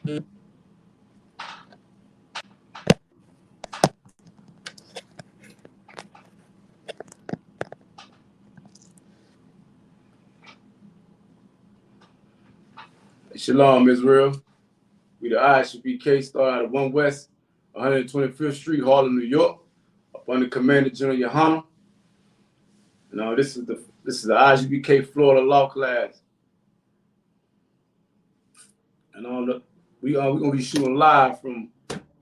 Shalom, Israel. We the I.S.U.P.K. start out of 1 West, 125th Street, Harlem, New York, up under Commander General YAHANNA. Now this is the I.S.U.P.K. Florida law class, and we're gonna be shooting live from.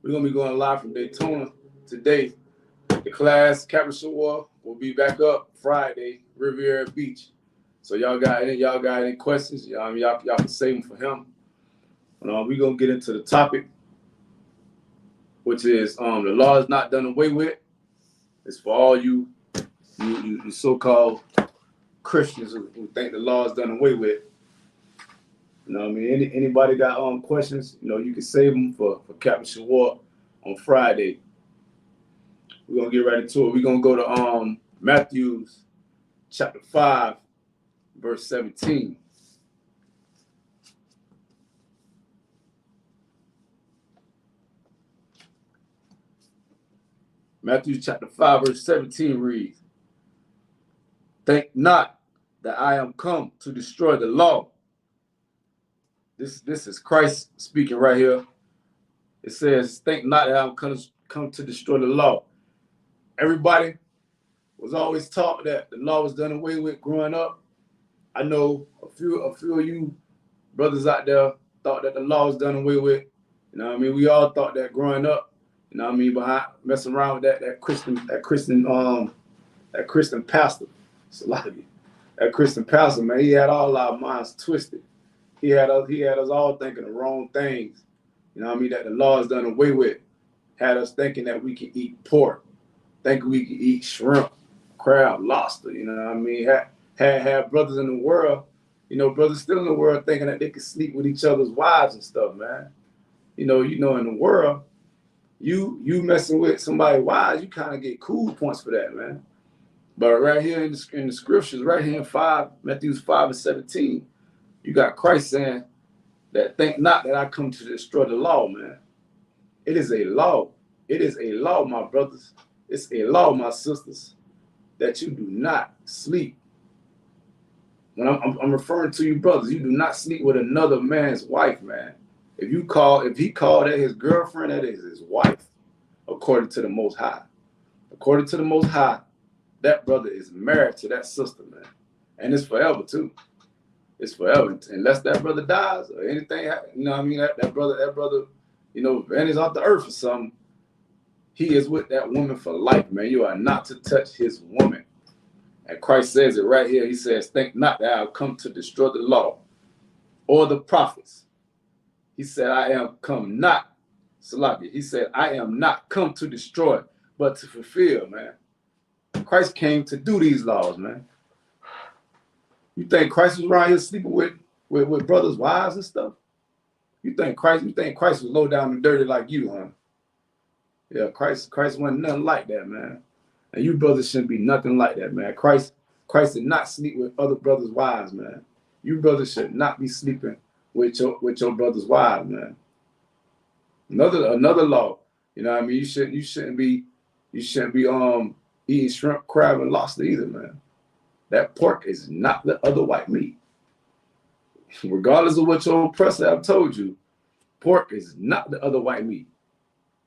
We're gonna be going live from Daytona today. The class Capital War will be back up Friday, Riviera Beach. So y'all got any questions? Y'all can save them for him. We're gonna get into the topic, which is the law is not done away with. It's for all you so-called Christians who think the law is done away with. You know what I mean? Anybody got questions? You can save them for Captain War on Friday. We're gonna get right into it. We're gonna go to Matthew chapter 5, verse 17. Matthew chapter 5, verse 17 reads, "Think not that I am come to destroy the law." This is Christ speaking right here. It says, "Think not that I am come to destroy the law." Everybody was always taught that the law was done away with growing up. I know a few of you brothers out there thought that the law was done away with. You know what I mean? We all thought that growing up. You know what I mean? Behind messing around with that Christian pastor. It's a lot of you. That Christian pastor, man, he had all our minds twisted. He had us all thinking the wrong things. You know what I mean? That the law is done away with. Had us thinking that we could eat pork, thinking we could eat shrimp, crab, lobster. You know what I mean? Had brothers in the world, brothers still in the world thinking that they could sleep with each other's wives and stuff, man. In the world, you messing with somebody's wives, you kind of get cool points for that, man. But right here in the scriptures, right here in Matthew 5 and 17, you got Christ saying that think not that I come to destroy the law, man. It is a law. It is a law, my brothers. It's a law, my sisters, that you do not sleep. When I'm referring to you brothers, you do not sleep with another man's wife, man. If he called that his girlfriend, that is his wife, according to the Most High. According to the Most High, that brother is married to that sister, man. And it's forever, too. It's forever. Unless that brother dies or anything happens, you know what I mean? That brother, vanishes off the earth or something. He is with that woman for life, man. You are not to touch his woman. And Christ says it right here. He says, think not that I have come to destroy the law or the prophets. He said, I am come not, Salakia. He said, I am not come to destroy, but to fulfill, man. Christ came to do these laws, man. You think Christ was around here sleeping with brothers' wives and stuff? You think Christ was low down and dirty like you, huh? Yeah, Christ wasn't nothing like that, man. And you brothers shouldn't be nothing like that, man. Christ did not sleep with other brothers' wives, man. You brothers should not be sleeping with your brothers' wives, man. Another law, you know what I mean? You shouldn't be eating shrimp, crab, and lobster either, man. That pork is not the other white meat. Regardless of what your oppressor have told you, pork is not the other white meat.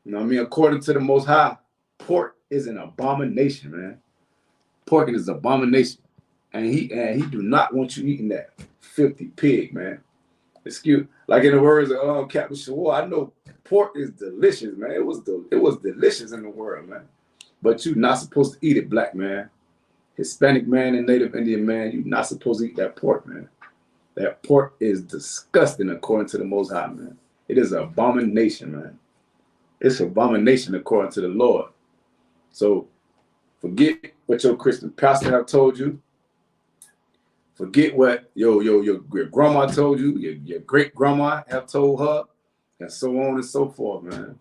You know what I mean? According to the Most High, pork is an abomination, man. Pork is an abomination. And he do not want you eating that filthy pig, man. Excuse, like in the words of Captain Shawar, I know pork is delicious, man. It was delicious in the world, man. But you're not supposed to eat it, black man. Hispanic man and Native Indian man, you're not supposed to eat that pork, man. That pork is disgusting according to the Most High, man. It is an abomination, man. It's an abomination according to the Lord. So forget what your Christian pastor have told you. Forget what your grandma told you, your great grandma have told her, and so on and so forth, man.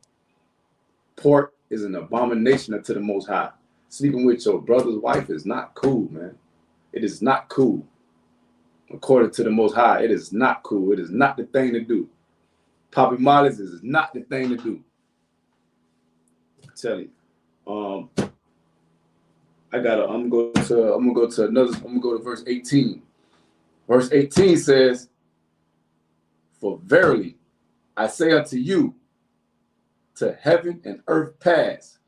Pork is an abomination unto the Most High. Sleeping with your brother's wife is not cool, man. It is not cool. According to the Most High, it is not cool. It is not the thing to do. Popping mollies is not the thing to do. I tell you. I'm gonna go to verse 18. Verse 18 says, "For verily I say unto you, to heaven and earth pass,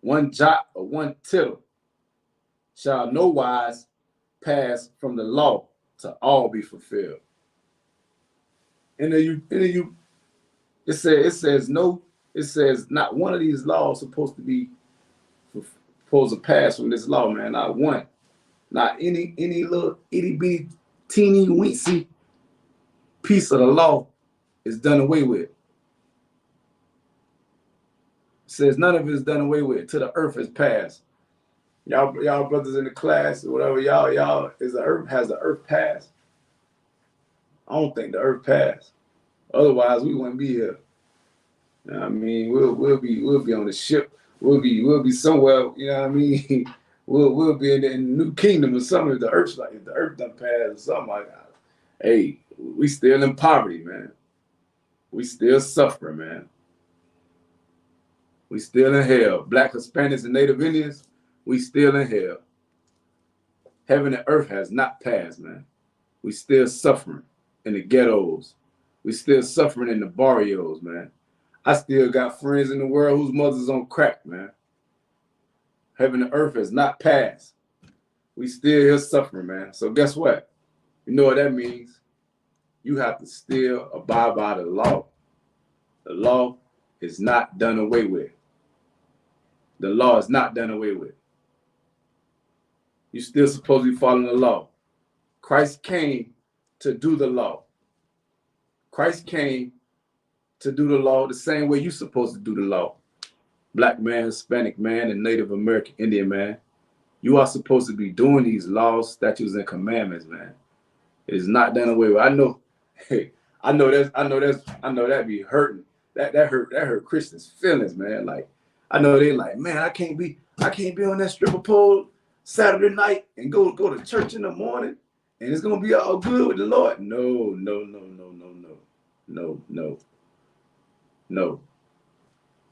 one jot or one tittle shall no wise pass from the law to all be fulfilled." And then it says not one of these laws supposed to pass from this law, man. Not one. Not any little itty bitty teeny weensy piece of the law is done away with. It says none of it is done away with till the earth has passed. Y'all brothers in the class or whatever, has the earth passed? I don't think the earth passed. Otherwise, we wouldn't be here. You know what I mean? We'll be on the ship. We'll be somewhere. You know what I mean? We'll be in the new kingdom or something. If the earth done passed or something like that. Hey, we still in poverty, man. We still suffering, man. We still in hell. Black, Hispanics, and Native Indians, we still in hell. Heaven and earth has not passed, man. We still suffering in the ghettos. We still suffering in the barrios, man. I still got friends in the world whose mothers on crack, man. Heaven and earth has not passed. We still here suffering, man. So guess what? You know what that means? You have to still abide by the law. The law is not done away with. The law is not done away with. You're still supposed to be following the law. Christ came to do the law. Christ came to do the law the same way you're supposed to do the law. Black man, Hispanic man, and Native American Indian man. You are supposed to be doing these laws, statutes, and commandments, man. It is not done away with. I know that be hurting. That hurt Christians' feelings, man. Like, I know they like, man, I can't be on that stripper pole Saturday night and go to church in the morning and it's gonna be all good with the Lord. No.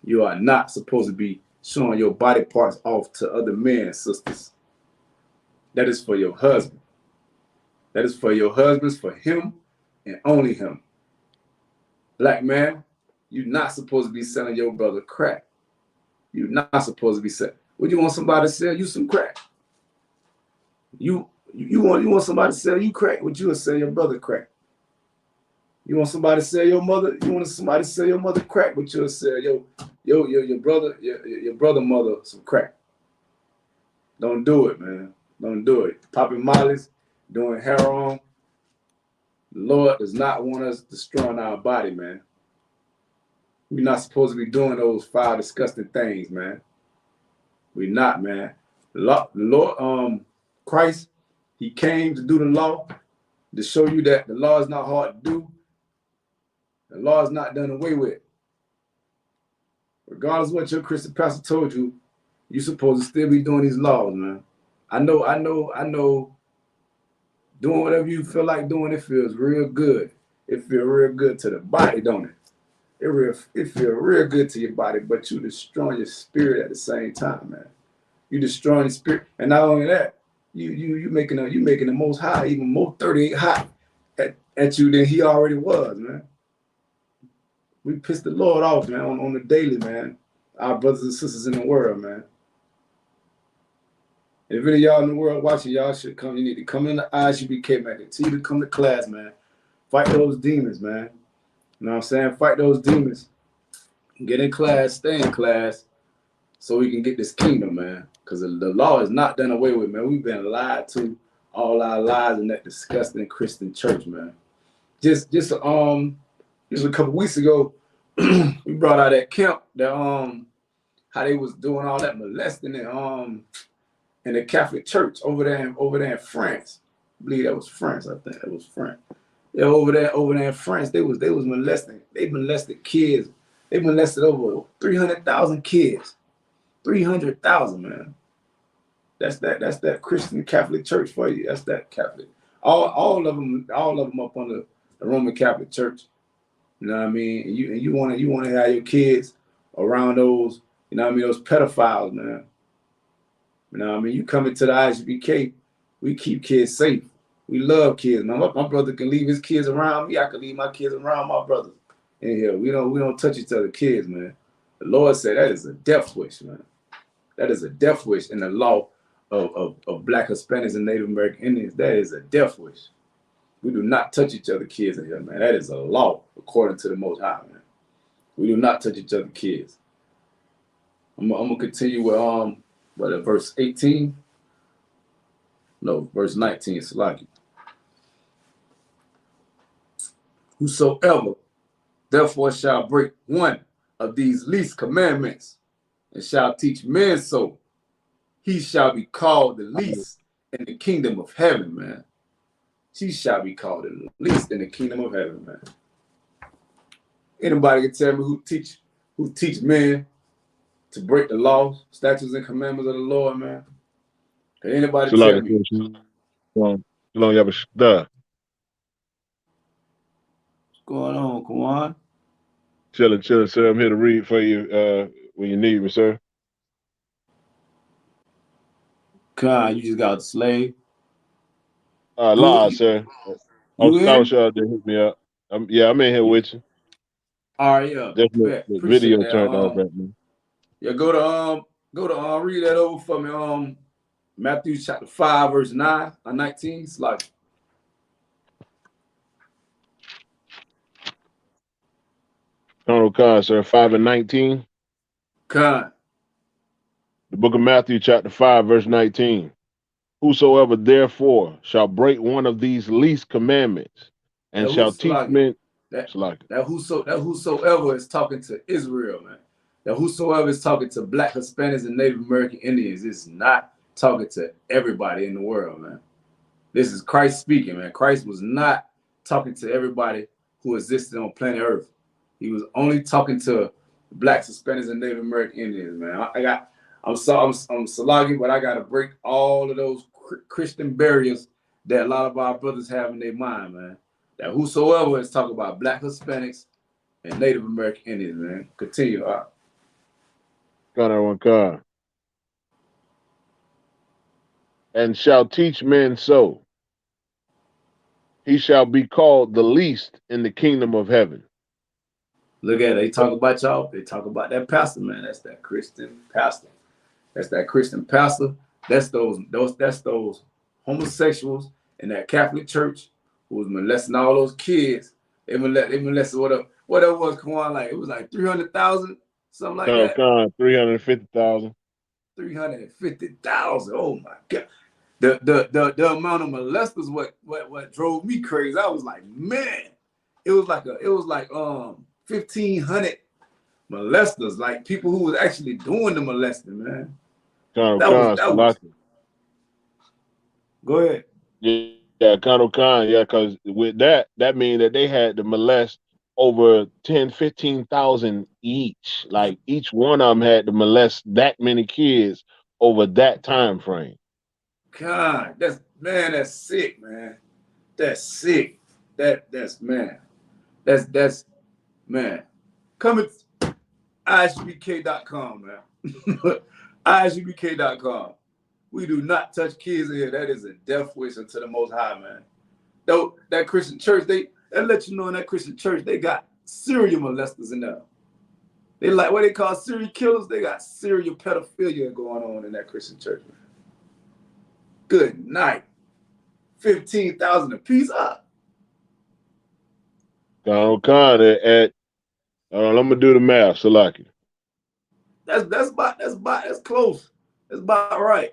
You are not supposed to be showing your body parts off to other men, sisters. That is for your husband. That is for your husbands, for him and only him. Black man, you're not supposed to be selling your brother crack. You're not supposed to be selling. Would you want somebody to sell you some crack? You want somebody to sell you crack? Would you sell your brother crack? You want somebody to sell your mother? You want somebody to sell your mother crack? But you'll sell your brother mother some crack. Don't do it, man. Don't do it. Popping mollies, doing heroin. The Lord does not want us destroying our body, man. We're not supposed to be doing those foul, disgusting things, man. We're not, man. The Lord, Christ, he came to do the law, to show you that the law is not hard to do. The law is not done away with. Regardless of what your Christian pastor told you, you're supposed to still be doing these laws, man. I know. Doing whatever you feel like doing, it feels real good. It feels real good to the body, don't it? It feels real good to your body, but you destroying your spirit at the same time, man. You destroying your spirit, and not only that, you making the Most High even more 38 hot at you than he already was, man. We piss the Lord off, man, on the daily, man. Our brothers and sisters in the world, man. If any of y'all in the world watching, y'all should come. You need to come in the I.S.U.P.K, man. Continue to come to class, man. Fight those demons, man. You know what I'm saying? Fight those demons. Get in class, stay in class, so we can get this kingdom, man. Because the law is not done away with, man. We've been lied to all our lives in that disgusting Christian church, man. Just a couple weeks ago, we brought out that camp that how they was doing all that molesting in the Catholic Church over there in France. I believe that was France. I think that was France. Yeah, over there in France, they was molesting. They molested kids. They molested over 300,000 kids. 300,000, man. That's that Christian Catholic Church for you. That's that Catholic. All of them up under the Roman Catholic Church. You know what I mean? And you wanna have your kids around those, you know what I mean, those pedophiles, man. You know what I mean? You come into the I.S.U.P.K, we keep kids safe. We love kids, man. My brother can leave his kids around me. I can leave my kids around my brothers. In here, we don't touch each other kids, man. The Lord said that is a death wish, man. That is a death wish in the law of Black Hispanics and Native American Indians. That is a death wish. We do not touch each other kids in here, man. That is a law according to the Most High, man. We do not touch each other kids. I'm gonna continue with verse 18. No, verse 19. Salaki. Whosoever therefore shall break one of these least commandments and shall teach men so, he shall be called the least in the kingdom of heaven, man. She shall be called the least in the kingdom of heaven, man. Anybody can tell me who teach men to break the laws, statutes, and commandments of the Lord, man? Can anybody tell me? Shalom, YAHANNA. What's going on, Kawan? Chilling, sir. I'm here to read for you when you need me, sir. Khan, you just got the slave. Live, sir. You I in? was sure to hit me up. I'm in here with you. All right, yeah. Just the Appreciate video that. turned off right now. Yeah, go to read that over for me. Matthew chapter 5, verse 9 or 19. It's like Colonel Khan, sir, 5 and 19. Khan. The book of Matthew, chapter 5, verse 19. Whosoever therefore shall break one of these least commandments and shall teach men. That whosoever is talking to Israel, man. That whosoever is talking to Black Hispanics and Native American Indians is not talking to everybody in the world, man. This is Christ speaking, man. Christ was not talking to everybody who existed on planet Earth. He was only talking to Blacks, Hispanics, and Native American Indians, man. I'm Salagi, but I got to break all of those Christian barriers that a lot of our brothers have in their mind, man. That whosoever is talking about Black, Hispanics, and Native American Indians, man. Continue. God. And shall teach men so, he shall be called the least in the kingdom of heaven. Look at it. They talk about y'all. They talk about that pastor, man. That's that Christian pastor. That's that Christian pastor. That's those homosexuals in that Catholic church who was molesting all those kids. They molested whatever was Kawan, like it was like 300,000, something like that. 350,000. 350,000. Oh my God. The amount of molesters what drove me crazy. I was like, man, it was like 1,500 molesters, like people who was actually doing the molesting, man. That was. Go ahead. Yeah, Colonel Khan. Yeah, because with that means that they had to molest over 10, 15,000 each. Like each one of them had to molest that many kids over that time frame. God, that's sick, man. That's sick. That's man. That's man. Come to I.S.U.P.K.com, man. I.S.U.P.K.com. We do not touch kids in here. That is a death wish unto the Most High, man. Though that Christian church, they let you know in that Christian church they got serial molesters in there. They like what they call serial killers. They got serial pedophilia going on in that Christian church, man. Good night. 15,000 a piece up. Colonel Khan at I'm gonna do the math, Salaki. That's close. That's about right.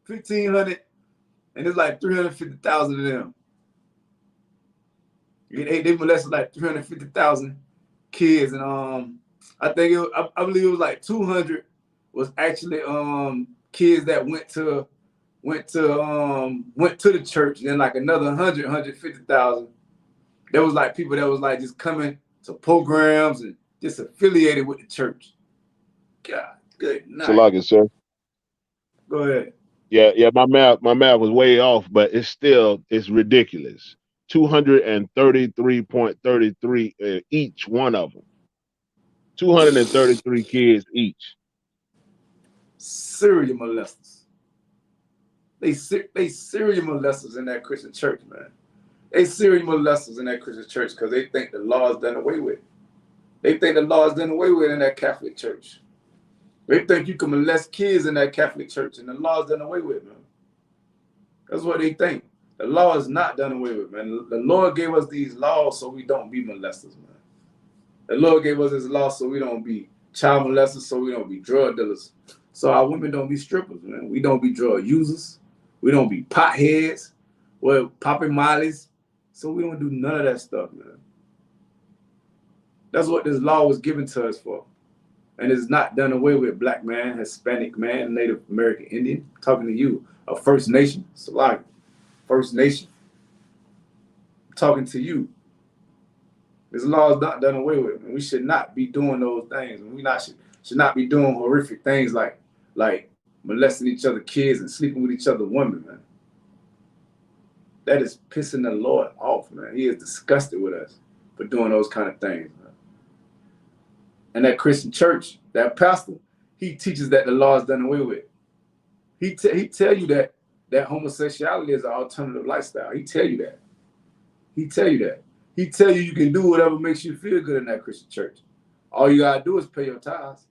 1,500, and it's like 350,000 of them. They molested like 350,000 kids, and I believe it was like 200 was actually kids that went to the church, and then like another 150,000. There was like people that was like just coming to programs and just affiliated with the church. God, good night. Salaki, sir. Go ahead. Yeah, my math was way off, but it's ridiculous. 233.33 each one of them. 233 kids each. Serial molesters. They serial molesters in that Christian church, man. They serial molesters in that Christian church because they think the law is done away with. They think the law is done away with in that Catholic church. They think you can molest kids in that Catholic church and the law is done away with, man. That's what they think. The law is not done away with, man. The Lord gave us these laws so we don't be molesters, man. The Lord gave us his law so we don't be child molesters, so we don't be drug dealers. So our women don't be strippers, man. We don't be drug users. We don't be potheads. We're popping mollies. So we don't do none of that stuff, man. That's what this law was given to us for. And it's not done away with, black man, Hispanic man, Native American Indian. I'm talking to you, a First Nation. It's like First Nation. I'm talking to you. This law is not done away with, and we should not be doing those things. And we should not be doing horrific things like molesting each other kids and sleeping with each other women, man. That is pissing the Lord off, man. He is disgusted with us for doing those kind of things, man. And that Christian church, that pastor, he teaches that the law is done away with. He tell you that homosexuality is an alternative lifestyle. He tell you that. He tell you that. He tell you can do whatever makes you feel good in that Christian church. All you gotta do is pay your tithes.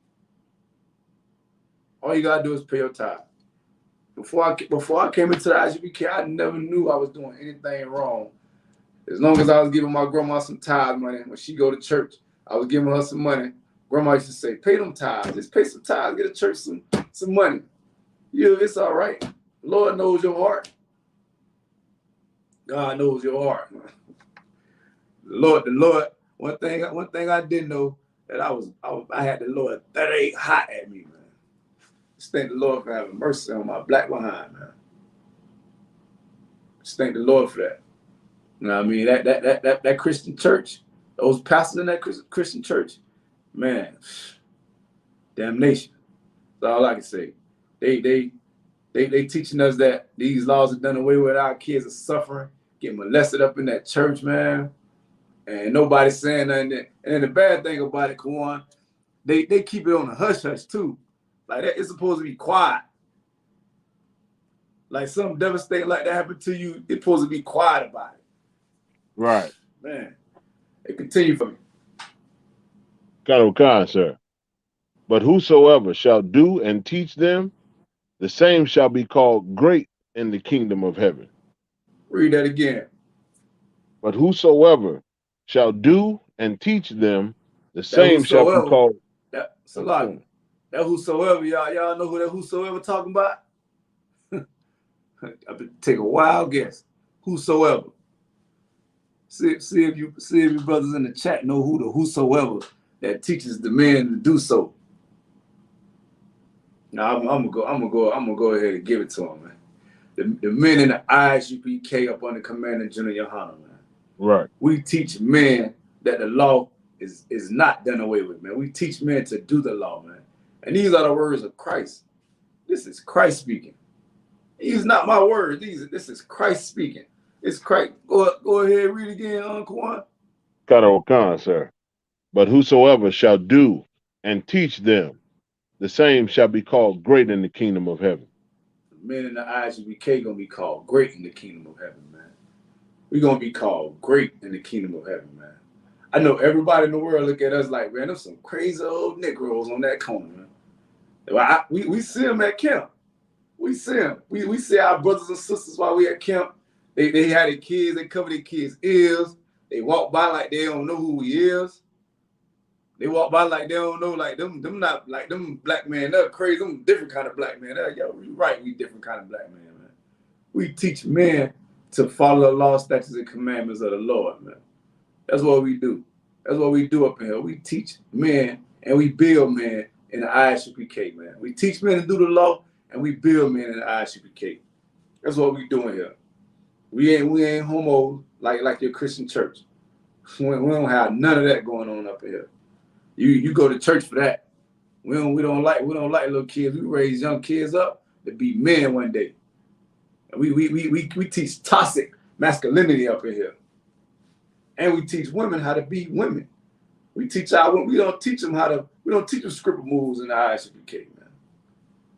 All you gotta do is pay your tithes. Before I came into the I.S.U.P.K, I never knew I was doing anything wrong. As long as I was giving my grandma some tithe money, when she go to church, I was giving her some money. Grandma used to say, pay them tithes. Just pay some tithes, get a church some money. Yeah, it's all right. The Lord knows your heart. God knows your heart, man. The Lord, one thing I didn't know, that I had the Lord 38 hot at me, man. Just thank the Lord for having mercy on my black behind, man. Just thank the Lord for that. You know what I mean? That Christian church, those pastors in that Christian church, man, damnation. That's all I can say. They teaching us that these laws are done away with. Our kids are suffering, getting molested up in that church, man. And nobody's saying nothing. And then the bad thing about it, Kawan, they keep it on a hush hush too. Like that, it's supposed to be quiet. Like something devastating like that happened to you, it's supposed to be quiet about it. Right. Man, it continue for me. Khan, sir. But whosoever shall do and teach them, the same shall be called great in the kingdom of heaven. Read that again. But whosoever shall do and teach them, the That same shall be whosoever, called. that whosoever, y'all know who that whosoever talking about? I could take a wild guess. Whosoever. See if your brothers in the chat know who the whosoever that teaches the men to do so. Now I'm gonna go ahead and give it to them, man. The men in the I.S.U.P.K up under Commander General YAHANNA, man. Right. We teach men that the law is not done away with, man. We teach men to do the law, man. And these are the words of Christ. This is Christ speaking. These are not my words. This is Christ speaking. It's Christ. Go ahead, read again, Uncle Juan. Khan, sir. But whosoever shall do and teach them, the same shall be called great in the kingdom of heaven. The men in the I.S.U.P.K gonna be called great in the kingdom of heaven, man. We're gonna be called great in the kingdom of heaven, man. I know everybody in the world look at us like, man, there's some crazy old Negroes on that corner, man. We see them at camp. We see them. We see our brothers and sisters while we at camp. They had their kids, they cover their kids' ears. They walk by like they don't know who he is. They walk by like they don't know, like them not like them black men. They're crazy. Them different kind of black men. Yo, you right, we different kind of black men, man. We teach men to follow the law, statutes, and commandments of the Lord, man. That's what we do. That's what we do up in here. We teach men and we build men in the I.S.U.P.K, man. We teach men to do the law and we build men in the I.S.U.P.K. That's what we doing here. We ain't homo like your Christian church. We don't have none of that going on up in here. You go to church for that. We don't like little kids. We raise young kids up to be men one day. And we teach toxic masculinity up in here. And we teach women how to be women. We teach our women, we don't teach them scripted moves in the I.S.U.P.K, man.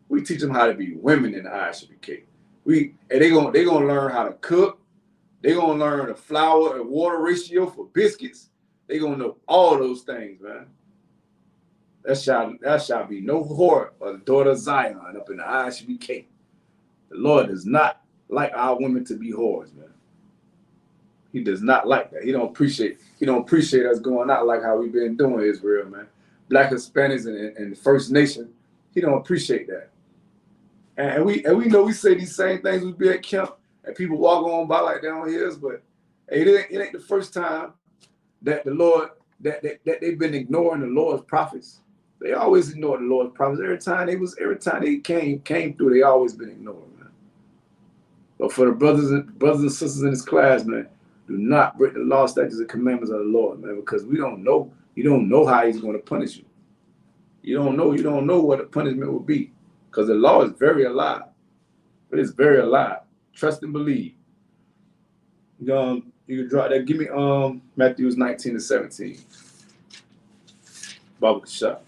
We teach them how to be women in the I.S.U.P.K. And they gonna learn how to cook. They gonna learn the flour and water ratio for biscuits. They gonna know all those things, man. That shall be no whore or the daughter of Zion up in the I.S.U.P.K. The Lord does not like our women to be whores, man. He does not like that. He don't appreciate us going out like how we've been doing Israel, man. Black Hispanics and the First Nation, he don't appreciate that. And we know we say these same things we be at camp and people walk on by like they don't hear us, but hey, it ain't the first time that the Lord that they've been ignoring the Lord's prophets. They always ignore the Lord's prophets. Every time they came through, they always been ignored, man. But for the brothers and sisters in this class, man, do not break the law, statutes, and commandments of the Lord, man, because we don't know. You don't know how he's going to punish you. You don't know what the punishment will be. Because the law is very alive. It is very alive. Trust and believe. You can draw that. Give me Matthew 19-17. Bible shot.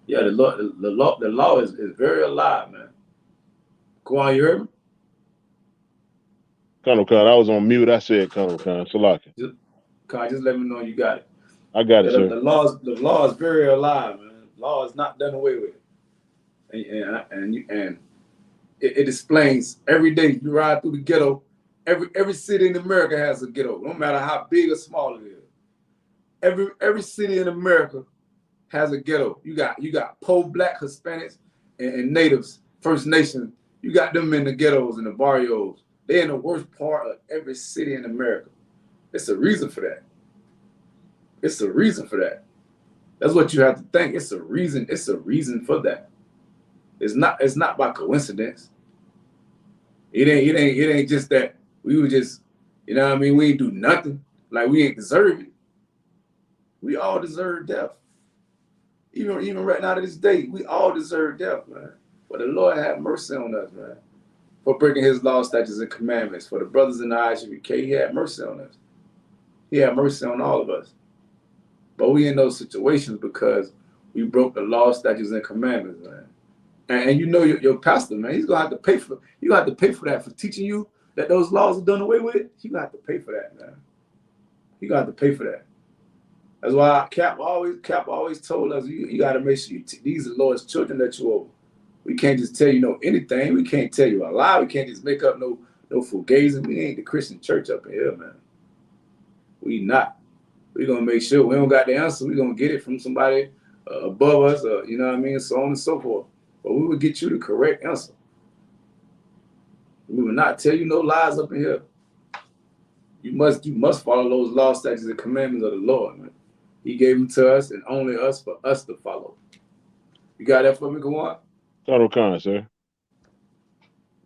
Yeah, the law is very alive, man. Go on, you heard me? Colonel Khan, I was on mute. I said Colonel Khan. Salaki. Just let me know you got it. I got it, sir. The law is very alive, man. The law is not done away with. And it explains every day you ride through the ghetto. Every city in America has a ghetto, no matter how big or small it is. Every city in America has a ghetto. You got poor black Hispanics and natives, First Nation. You got them in the ghettos and the barrios. They're in the worst part of every city in America. It's a reason for that. It's a reason for that. That's what you have to think. It's a reason. It's a reason for that. It's not by coincidence. It ain't just that we were just, you know what I mean, we ain't do nothing. Like we ain't deserve it. We all deserve death. Even right now to this day, we all deserve death, man. But the Lord have mercy on us, man. For breaking his law, statutes, and commandments. For the brothers in the I.S.U.P.K, he had mercy on us. He had mercy on all of us. But we in those situations because we broke the law, statutes, and commandments, man. And you know your pastor, man, he's gonna have to pay for that for teaching you that those laws are done away with. He's gonna have to pay for that, man. He's gonna have to pay for that. That's why Cap always told us you gotta make sure these are the Lord's children that you over. We can't just tell you anything. We can't tell you a lie. We can't just make up no fugazi. We ain't the Christian church up in here, man. We not. We're gonna make sure we don't got the answer. We're gonna get it from somebody above us, you know what I mean, so on and so forth. But we will get you the correct answer. We will not tell you no lies up in here. You must follow those laws, statutes, and commandments of the Lord, man. He gave them to us and only us for us to follow. You got that for me, go on? Colonel Khan, sir.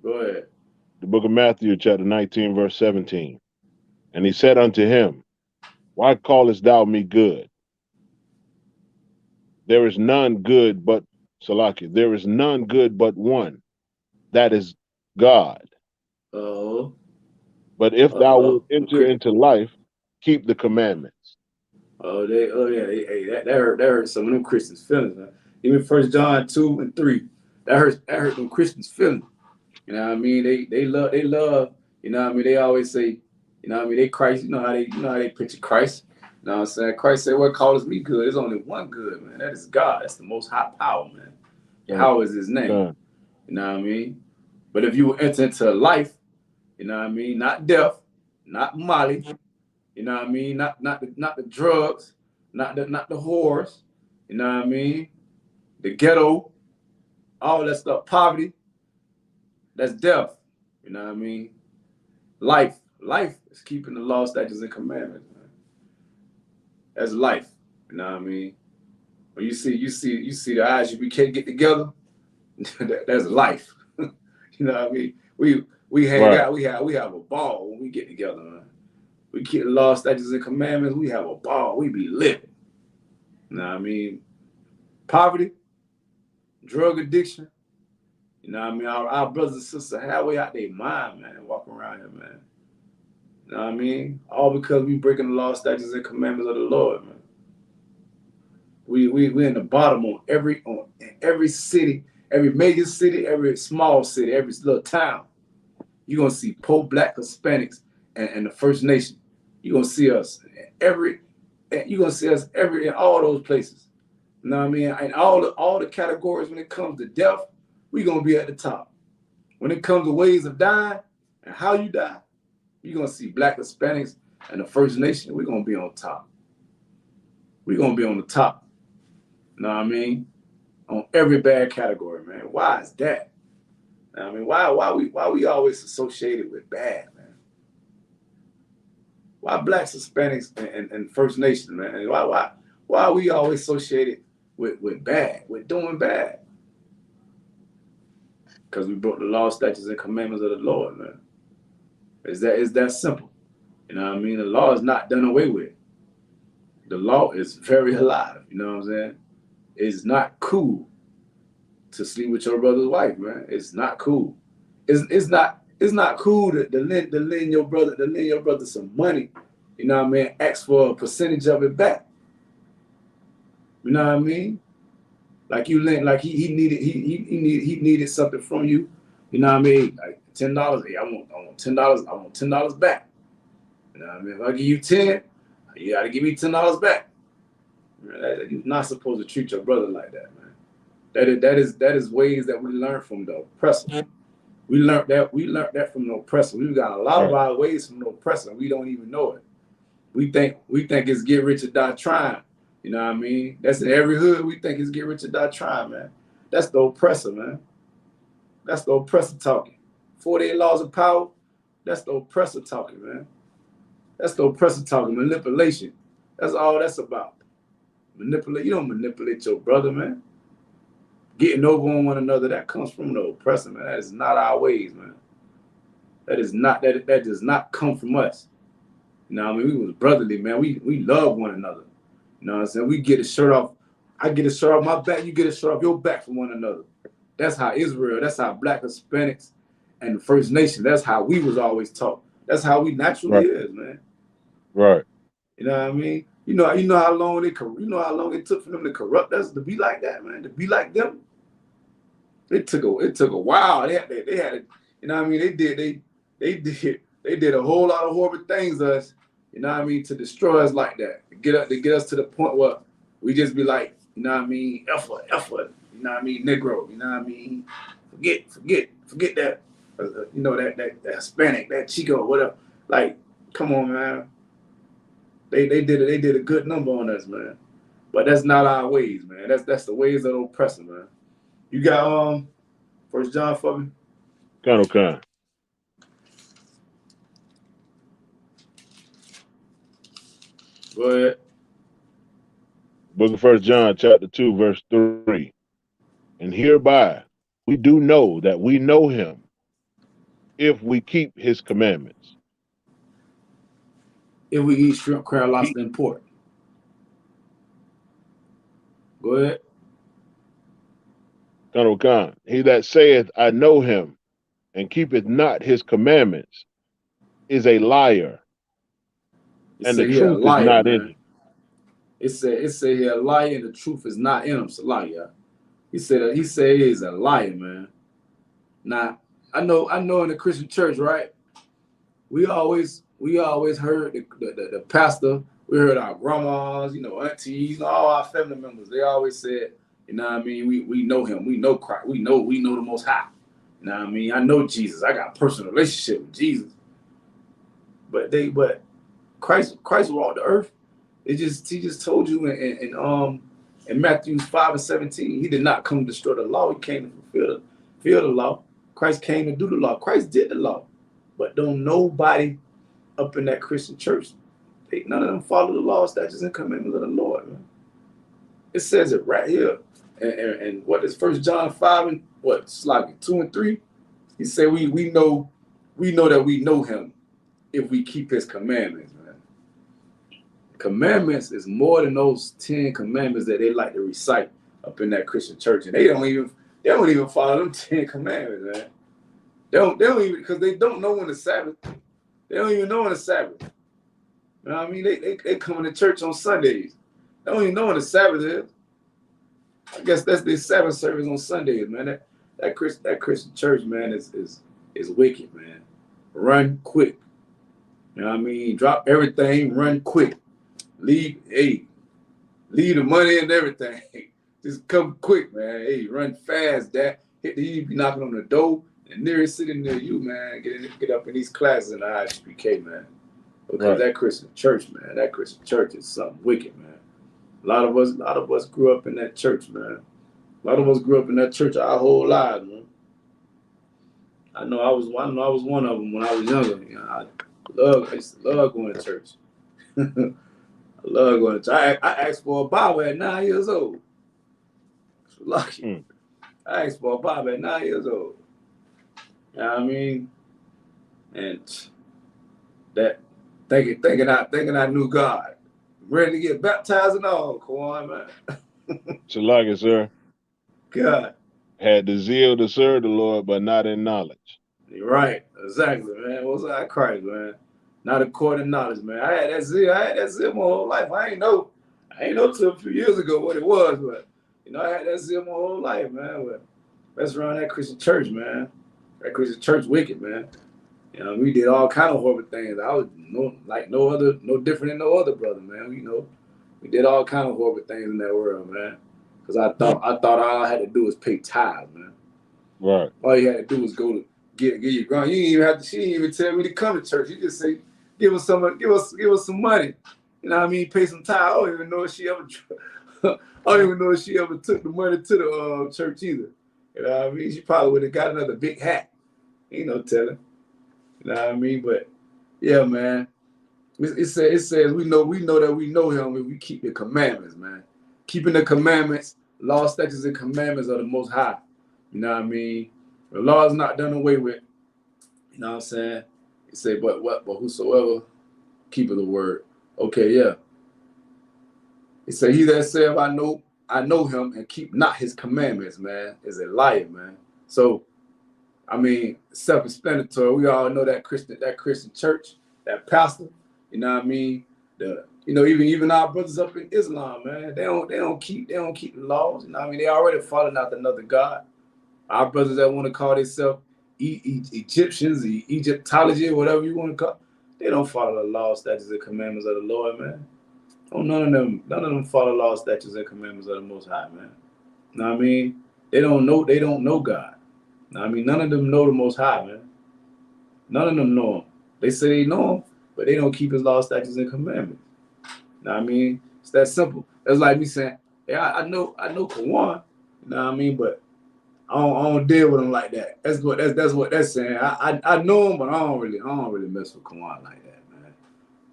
Go ahead. The book of Matthew, chapter 19, verse 17. And he said unto him, why callest thou me good? There is none good but Salaki. There is none good but one, that is God. Oh. But if thou wilt enter into life, keep the commandments. That hurt some of them Christians' feelings, man. Even 1 John 2:3, that hurt them Christians' feelings. You know what I mean? They love, you know what I mean? They always say, you know what I mean, they Christ, you know how they picture Christ. You know what I'm saying? Christ said, what calls me good? There's only one good, man. That is God. That's the most high power, man. Yahweh is his name. You know what I mean? But if you will enter into life, you know what I mean, not death, not Molly, you know what I mean, not the drugs, not the whores, you know what I mean, the ghetto, all that stuff, poverty, that's death, you know what I mean. Life is keeping the law, statutes, and commandments, man. That's life, you know what I mean. When you see the I.S.U.P.K get together, that's life. You know what I mean. We hang out, we have a ball when we get together, man. We keep the law, statutes, and commandments. We have a ball. We be living. You know what I mean? Poverty, drug addiction, You know what I mean? Our brothers and sisters halfway out their mind, man, walking around here, man. You know what I mean? All because we breaking the law, statutes, and commandments of the Lord, man. We in the bottom on every city, every major city, every small city, every little town. You're gonna see poor black Hispanics and the First Nation. You're gonna see us every in all those places. You know what I mean? And all the categories when it comes to death, we're gonna be at the top. When it comes to ways of dying and how you die, you're gonna see black Hispanics and the First Nation, we're gonna be on top. We're gonna be on the top. You know what I mean? On every bad category, man. Why is that? I mean, why we always associated with bad, man? Why blacks, Hispanics, and First Nation, man? And why are we always associated with bad, with doing bad? Because we broke the law, statutes, and commandments of the Lord, man. It's that simple. You know what I mean? The law is not done away with. The law is very alive. You know what I'm saying? It's not cool to sleep with your brother's wife, man. It's not cool. It's not cool to lend your brother some money. You know what I mean? Ask for a percentage of it back. You know what I mean? Like you lend, like he needed something from you. You know what I mean? Like $10. Hey, I want $10. I want $10 back. You know what I mean? If I give you 10, you got to give me $10 back. You're not supposed to treat your brother like that, man. That is ways that we learn from the oppressor. We learned that from the oppressor. We've got a lot of our ways from the oppressor. We don't even know it. We think it's get rich or die trying. You know what I mean? That's in every hood. We think it's get rich or die trying, man. That's the oppressor, man. That's the oppressor talking. 48 laws of power. That's the oppressor talking, man. That's the oppressor talking. Manipulation. That's all that's about. Manipulate. You don't manipulate your brother, man. Getting over on one another, that comes from the oppressor, man. That is not our ways, man. That does not come from us. You know what I mean? We was brotherly, man. We love one another. You know what I'm saying? We get a shirt off. I get a shirt off my back. You get a shirt off your back from one another. That's how Israel, that's how black Hispanics and the First Nation, that's how we was always taught. That's how we naturally is, man. Right. You know what I mean? You know how long it took for them to corrupt us to be like that, man. To be like them. It took a while. They had it. You know what I mean? They did a whole lot of horrible things to us. You know what I mean? To destroy us like that. To get us to the point where we just be like, you know what I mean? Effort. You know what I mean? Negro. You know what I mean? Forget that. You know that Hispanic, that Chico, whatever. Like, come on, man. They did a good number on us, man. But that's not our ways, man. That's the ways of the oppressor, man. You got 1 John for me? Con. Go ahead. Book of 1 John, chapter 2, verse 3. And hereby we do know that we know him if we keep his commandments. If we eat shrimp, crab, lobster, and pork. Go ahead. Con. He that saith, I know him, and keepeth not his commandments, is a liar, and the truth is not in him. It said he a liar, and the truth is not in him. It's a liar. He said he's a liar, man. Now, I know in the Christian church, right? We always heard the pastor. We heard our grandmas, aunties, all our family members. They always said, you know what I mean? We know him. We know Christ. We know the Most High. You know what I mean? I know Jesus. I got a personal relationship with Jesus. But Christ walked the earth. He just told you in Matthew 5:17, he did not come to destroy the law. He came to fulfill the law. Christ came to do the law. Christ did the law. But don't nobody up in that Christian church, none of them follow the law, statutes, and commandments of the Lord, man. It says it right here. And what is 1 John 5 and what? It's like 2 and 3. He said we know that we know him if we keep his commandments, man. Commandments is more than those 10 commandments that they like to recite up in that Christian church. And they don't even, They don't even follow them 10 commandments, man. They don't even, because they don't know when the Sabbath. They don't even know when the Sabbath. You know what I mean? They coming to church on Sundays. They don't even know when the Sabbath is. I guess that's their Sabbath service on Sundays, man. That Christian church, man, is wicked, man. Run quick. You know what I mean? Drop everything, run quick. Leave the money and everything. Just come quick, man. Hey, run fast, Dad. He be knocking on the door, and nearest sitting near you, man. Get up in these classes in the I.S.U.P.K, man. Because that Christian church, man, that Christian church is something wicked, man. A lot of us grew up in that church, man. A lot of us grew up in that church our whole lives, man. I know I was one of them when I was younger. You know, I used to love going to church. I love going to church. I asked for a Bible at 9 years old. Lucky. I asked for a Bible at 9 years old. You know what I mean? And that thinking I knew God. Ready to get baptized and all, Kwan, man. Salaki, sir. God. Had the zeal to serve the Lord, but not in knowledge. You're right. Exactly, man. What's that Christ, man? Not according to knowledge, man. I had that zeal my whole life. I ain't know till a few years ago what it was, but you know, I had that zeal my whole life, man. But that's around that Christian church, man. That Christian church wicked, man. You know, we did all kind of horrible things. I was no different than no other brother, man. You know, we did all kind of horrible things in that world, man. Because I thought all I had to do was pay tithes, man. Right. All you had to do was go to get your ground. You didn't even have to. She didn't even tell me to come to church. You just say, give us some money. You know what I mean? Pay some tithe. I don't even know if she ever. I don't even know if she ever took the money to the church either. You know what I mean? She probably would have got another big hat. Ain't no telling. You know what I mean? But yeah, man. It says we know that we know him if we keep the commandments, man. Keeping the commandments, law, statutes, and commandments are the most high. You know what I mean? The law is not done away with. You know what I'm saying? It say, but whosoever keepeth the word. Okay, yeah. It say, he that saith, I know him and keep not his commandments, man, is a liar, man. So, I mean, self-explanatory. We all know that Christian church, that pastor. You know what I mean? Even our brothers up in Islam, man, they don't keep the laws. You know what I mean? They already falling out another god. Our brothers that want to call themselves Egyptians, Egyptology, or whatever you want to call, they don't follow the laws, statutes, and commandments of the Lord, man. Oh, none of them follow laws, statutes, and commandments of the Most High, man. You know what I mean? They don't know God. You know what I mean? None of them know the Most High, man. None of them know him. They say they know him, but they don't keep his laws, statutes, and commandments. You know what I mean? It's that simple. That's like me saying, yeah, I know Kawan, you know what I mean, but I don't deal with him like that. That's what that's saying. I know him, but I don't really mess with Kawan like that, man.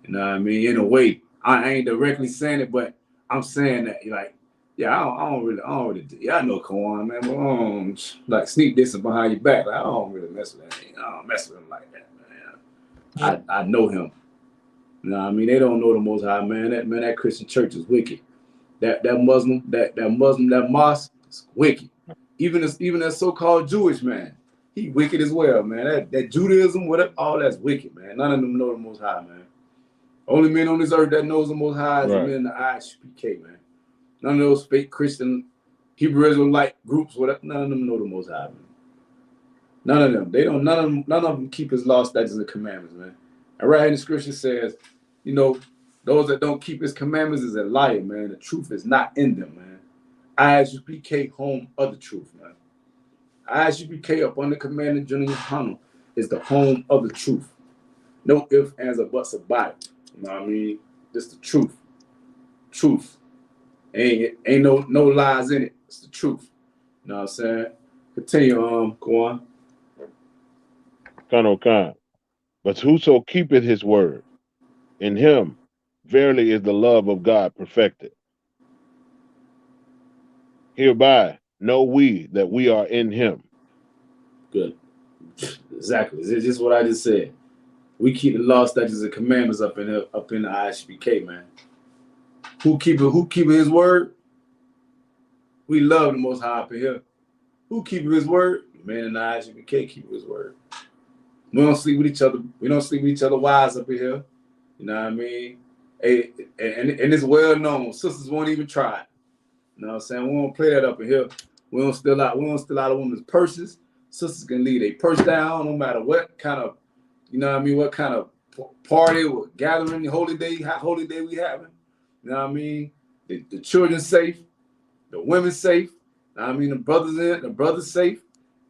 You know what I mean? In a way, I ain't directly saying it, but I'm saying that like, yeah, I don't really. Yeah, I know Kawan, man, but I don't like sneak dissing behind your back. Like, I don't really mess with that. I don't mess with him like that, man. I know him. You know what I mean? They don't know the Most High, man. That Christian church is wicked. That mosque is wicked. Even that so-called Jewish man, he wicked as well, man. That Judaism, whatever, all that's wicked, man. None of them know the Most High, man. Only men on this earth that knows the Most High is the men in the I.S.U.P.K, man. None of those fake Christian Hebrew Israelite groups, whatever. None of them know the Most High, man. None of them. They don't. None of them keep his law, statutes, and commandments, man. And right here in the scripture says, you know, those that don't keep his commandments is a liar, man. The truth is not in them, man. I.S.U.P.K, home of the truth, man. I.S.U.P.K up under command of General YAHANNA is the home of the truth. No ifs, ands, or buts about it. You know what I mean? Just the truth. Truth. Ain't no lies in it. It's the truth. You know what I'm saying? Continue, go on. Khan. But whoso keepeth his word, in him verily is the love of God perfected. Hereby know we that we are in him. Good. Exactly. It's just what I just said. We keep the law, statutes, and commandments up in the I.S.U.P.K, man. Who keep his word? We love the Most High up in here. Who keep his word? The man in the I.S.U.P.K keep his word. We don't sleep with each other. We don't sleep with each other wives up in here. You know what I mean? Hey, and it's well known. Sisters won't even try it. You know what I'm saying? We don't play that up in here. We don't steal out a woman's purses. Sisters can leave a purse down no matter what kind of, you know what I mean, what kind of party or gathering, holy day we having. You know what I mean? The children safe, the women safe. You know what I mean? The brothers safe.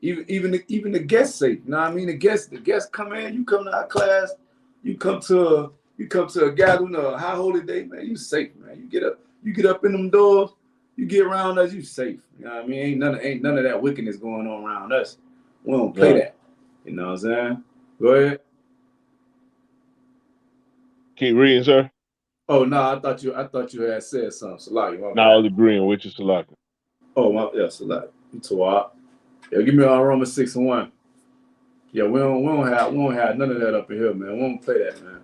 Even the guests safe. You know what I mean? The guests come in, you come to our class, you come to a gathering or a high holy day, man, you safe, man. You get up in them doors, you get around us, you safe. You know what I mean? Ain't none of that wickedness going on around us. We don't play that. You know what I'm saying? Go ahead. Keep reading, sir. Oh no, I thought you had said something. Salaki, Now I was agreeing with you, Salaka. Oh yeah, Salaki. You too hot. Yeah, give me on Romans 6:1. Yeah, we don't have none of that up in here, man. We don't play that, man.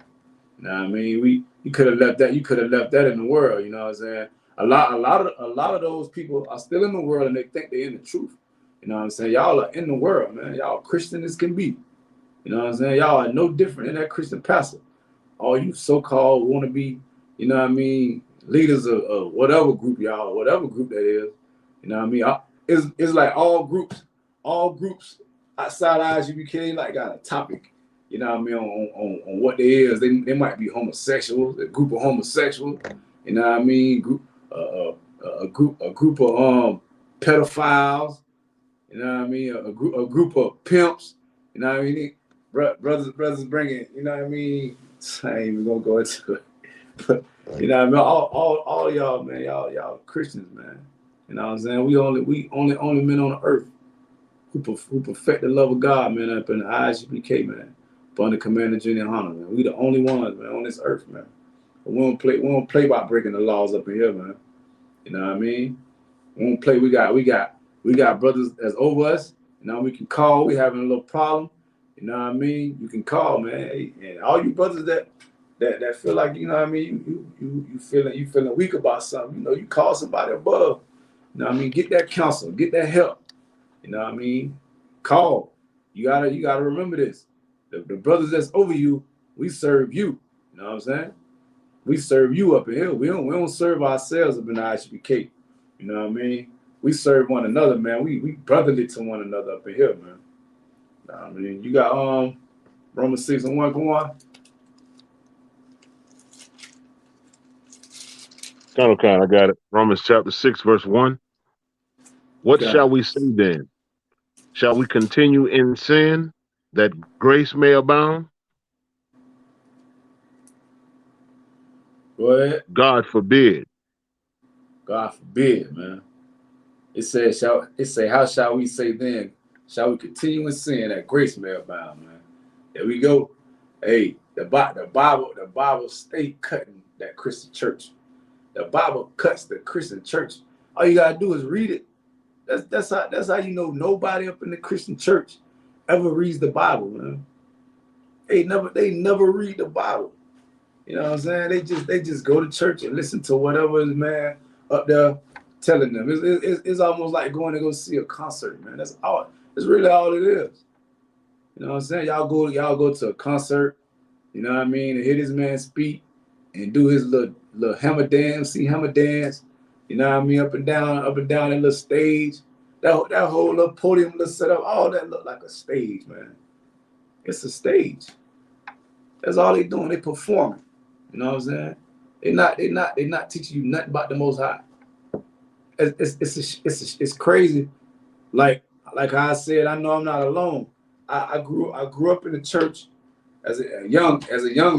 Nah, I mean, you could have left that. You could have left that in the world. You know what I'm saying? A lot of those people are still in the world and they think they're in the truth. You know what I'm saying? Y'all are in the world, man. Y'all Christian as can be. You know what I'm saying? Y'all are no different than that Christian pastor. All you so-called want to be, you know what I mean, leaders of whatever group y'all, whatever group that is. You know what I mean? It's like all groups outside I.S.U.P.K like got a topic. You know what I mean, on what they is. They might be homosexuals, a group of homosexuals. You know what I mean, a group of pedophiles. You know what I mean, a group of pimps. You know what I mean, brothers bringing. You know what I mean. I ain't even gonna go into it, but you know what I mean. All y'all, man, y'all Christians, man. You know what I'm saying. We only men on the earth who perfect the love of God, man, up in the I.S.U.P.K, man. Upon the command of YAHANNA, man. We the only ones, man, on this earth, man. But we don't play by breaking the laws up in here, man. You know what I mean? We don't play. We got brothers that's over us. You know, we can call. We having a little problem. You know what I mean? You can call, man. Hey, and all you brothers that feel like, you know what I mean, you feeling weak about something, you know, you call somebody above. You know what I mean? Get that counsel, get that help. You know what I mean? Call. You gotta remember this. The brothers that's over you, we serve you. You know what I'm saying? We serve you up in here. We don't serve ourselves up in the I.S.U.P.K. You know what I mean? We serve one another, man. We brotherly to one another up in here, man. You know what I mean? You got Romans 6:1, come on. Kind, I got it. Romans chapter 6, verse 1. What Okay. shall we say then? Shall we continue in sin that grace may abound? Go ahead. God forbid. God forbid, man. It says, how shall we say then? Shall we continue in sin that grace may abound, man? There we go. Hey, the Bible stay cutting that Christian church. The Bible cuts the Christian church. All you gotta do is read it. That's how you know nobody up in the Christian church ever reads the Bible, man. They never read the Bible. You know what I'm saying? They just go to church and listen to whatever is, man, up there telling them. It's almost like going to go see a concert, man. That's all. It's really all it is. You know what I'm saying? Y'all go to a concert. You know what I mean? And hear this man speak and do his little hammer dance. See hammer dance. You know what I mean? Up and down that little stage. That whole little podium, little setup, all that look like a stage, man. It's a stage. That's all they doing. They performing. You know what I'm saying? They not teaching you nothing about the Most High. It's crazy. Like I said, I know I'm not alone. I grew up in the church as a young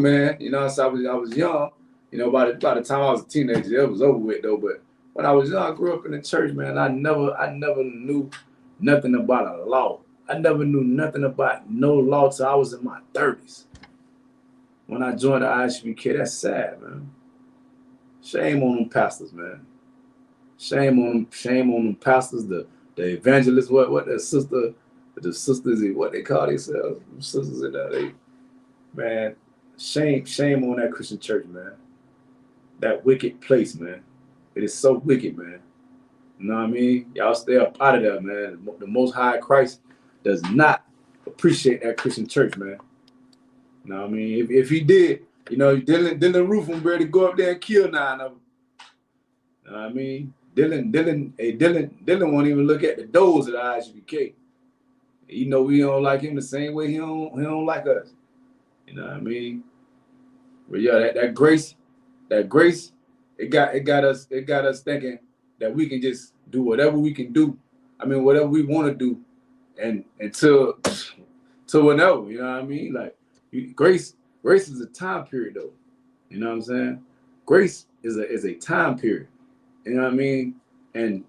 man. You know, so I was young. You know, by the time I was a teenager, it was over with though. But when I was young, I grew up in the church, man. I never knew nothing about a law. I never knew nothing about no law till I was in my 30s. When I joined the I.S.U.P.K, that's sad, man. Shame on them pastors, man. Shame on them pastors, the evangelists, what the sisters, what they call themselves, sisters in there. Man, shame on that Christian church, man. That wicked place, man. It is so wicked, man. You know what I mean? Y'all stay up out of there, man. The Most High Christ does not appreciate that Christian church, man. You know what I mean? If he did, you know, Dylan Roof won't be ready to go up there and kill 9 of them. You know what I mean? Dylan won't even look at the doors of the I.S.U.P.K. You know we don't like him the same way he don't like us. You know what I mean? But yeah, that grace, it got us thinking that we can just do whatever we can do. I mean, whatever we want to do, and until whenever, you know what I mean? Like grace is a time period though. You know what I'm saying? Grace is a time period. You know what I mean? And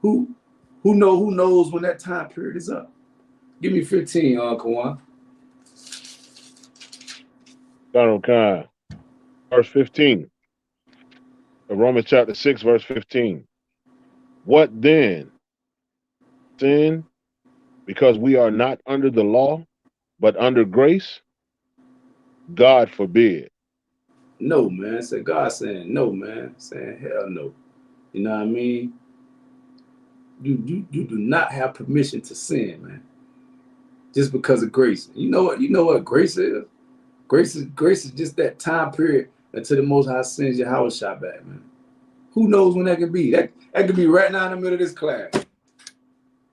who knows when that time period is up? Give me 15, Kawan. Donald Khan, verse 15. Romans chapter 6, verse 15. What then? Sin, because we are not under the law, but under grace? God forbid. No, man. Say God saying no, man. Saying hell no. You know what I mean? You do not have permission to sin, man. Just because of grace. You know what grace is? Grace is just that time period until the Most High sends YAHANNA back, man. Who knows when that could be? That could be right now in the middle of this class.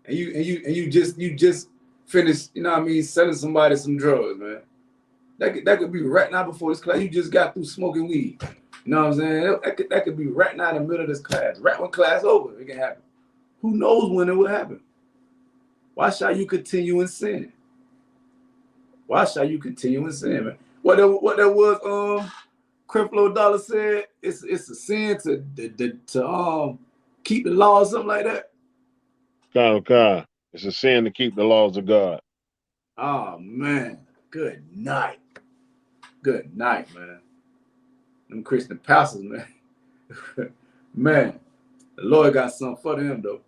And you just finished, you know what I mean, selling somebody some drugs, man. That could be right now before this class. You just got through smoking weed. You know what I'm saying? That could be right now in the middle of this class. Right when class over, it can happen. Who knows when it will happen? Why shall you continue in sin? Why shall you continue in sin, man? What that was, Creflo Dollar said, it's a sin to keep the law or something like that. Donald Khan, it's a sin to keep the laws of God. Oh man, good night. Good night, man. Them Christian pastors, man. Man, the Lord got something for them though.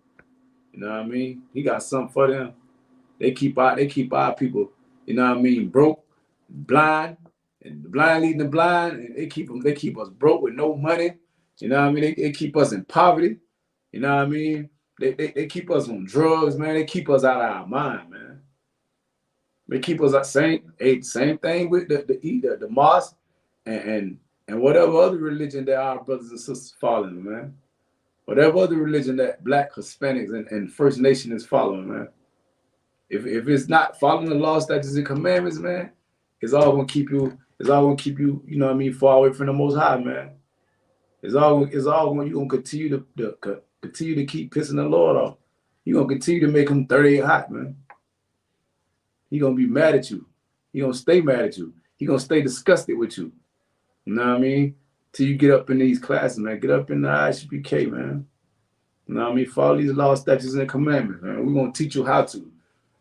You know what I mean? He got something for them. They keep our people, you know what I mean, broke, blind, and the blind leading the blind, and they keep us broke with no money. You know what I mean? They keep us in poverty. You know what I mean? They keep us on drugs, man. They keep us out of our mind, man. They keep us at same thing with the mosque and whatever other religion that our brothers and sisters following, man. Whatever other religion that Black, Hispanics, and First Nation is following, man. If it's not following the law, statutes, and commandments, man, it's all gonna keep you, you know what I mean, far away from the Most High, man. It's all gonna, you gonna continue to keep pissing the Lord off. You gonna continue to make him 38 hot, man. He gonna be mad at you. He gonna stay mad at you. He gonna stay disgusted with you. You know what I mean? Till you get up in these classes, man. Get up in the I.S.U.P.K, man. You know what I mean? Follow these laws, statutes, and commandments, man. We're gonna teach you how to.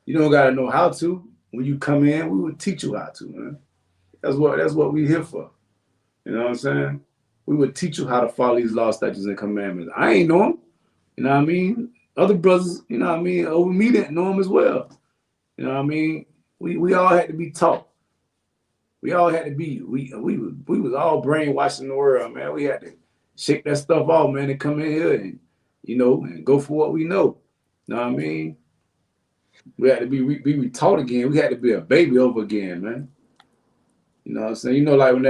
You don't gotta know how to. When you come in, we will teach you how to, man. That's what we here for. You know what I'm saying? We would teach you how to follow these laws, statutes, and commandments. I ain't know them. You know what I mean? Other brothers, you know what I mean, over me didn't know them as well. You know what I mean? We all had to be taught. We all had to be, we was all brainwashing the world, man. We had to shake that stuff off, man, and come in here and, you know, and go for what we know. You know what I mean? We had to be taught again. We had to be a baby over again, man. You know what I'm saying? You know, like when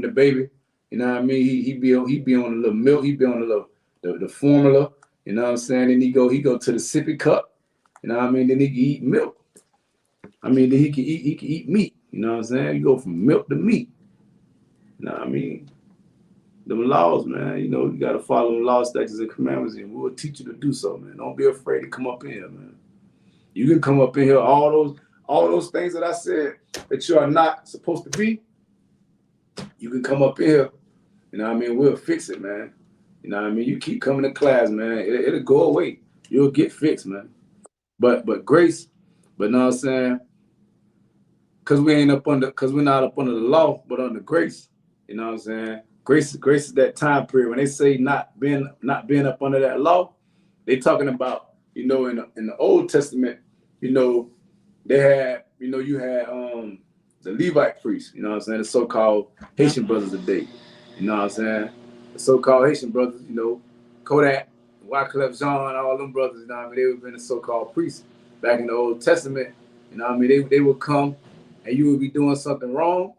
the baby, you know what I mean, he be on a little milk, he be on a little the formula, you know what I'm saying? And he go to the sippy cup, you know what I mean? Then he can eat milk. I mean, then he can eat meat. You know what I'm saying? You go from milk to meat. You know what I mean? The laws, man. You know, you got to follow the laws, statutes, and commandments, and we'll teach you to do so, man. Don't be afraid to come up in here, man. You can come up in here, all those things that I said that you are not supposed to be. You can come up in here. You know what I mean? We'll fix it, man. You know what I mean? You keep coming to class, man. It'll go away. You'll get fixed, man. But grace, but know what I'm saying? Because we're not up under the law, but under grace. You know what I'm saying? Grace is that time period. When they say not being up under that law, they talking about, you know, in the Old Testament, you know, they had, you know, you had the Levite priests, you know what I'm saying, the so-called Haitian brothers today. You know what I'm saying? The so-called Haitian brothers, you know, Kodak, Wyclef Jean, all them brothers, you know what I mean, they would have been the so-called priests back in the Old Testament. You know what I mean? They would come and you would be doing something wrong,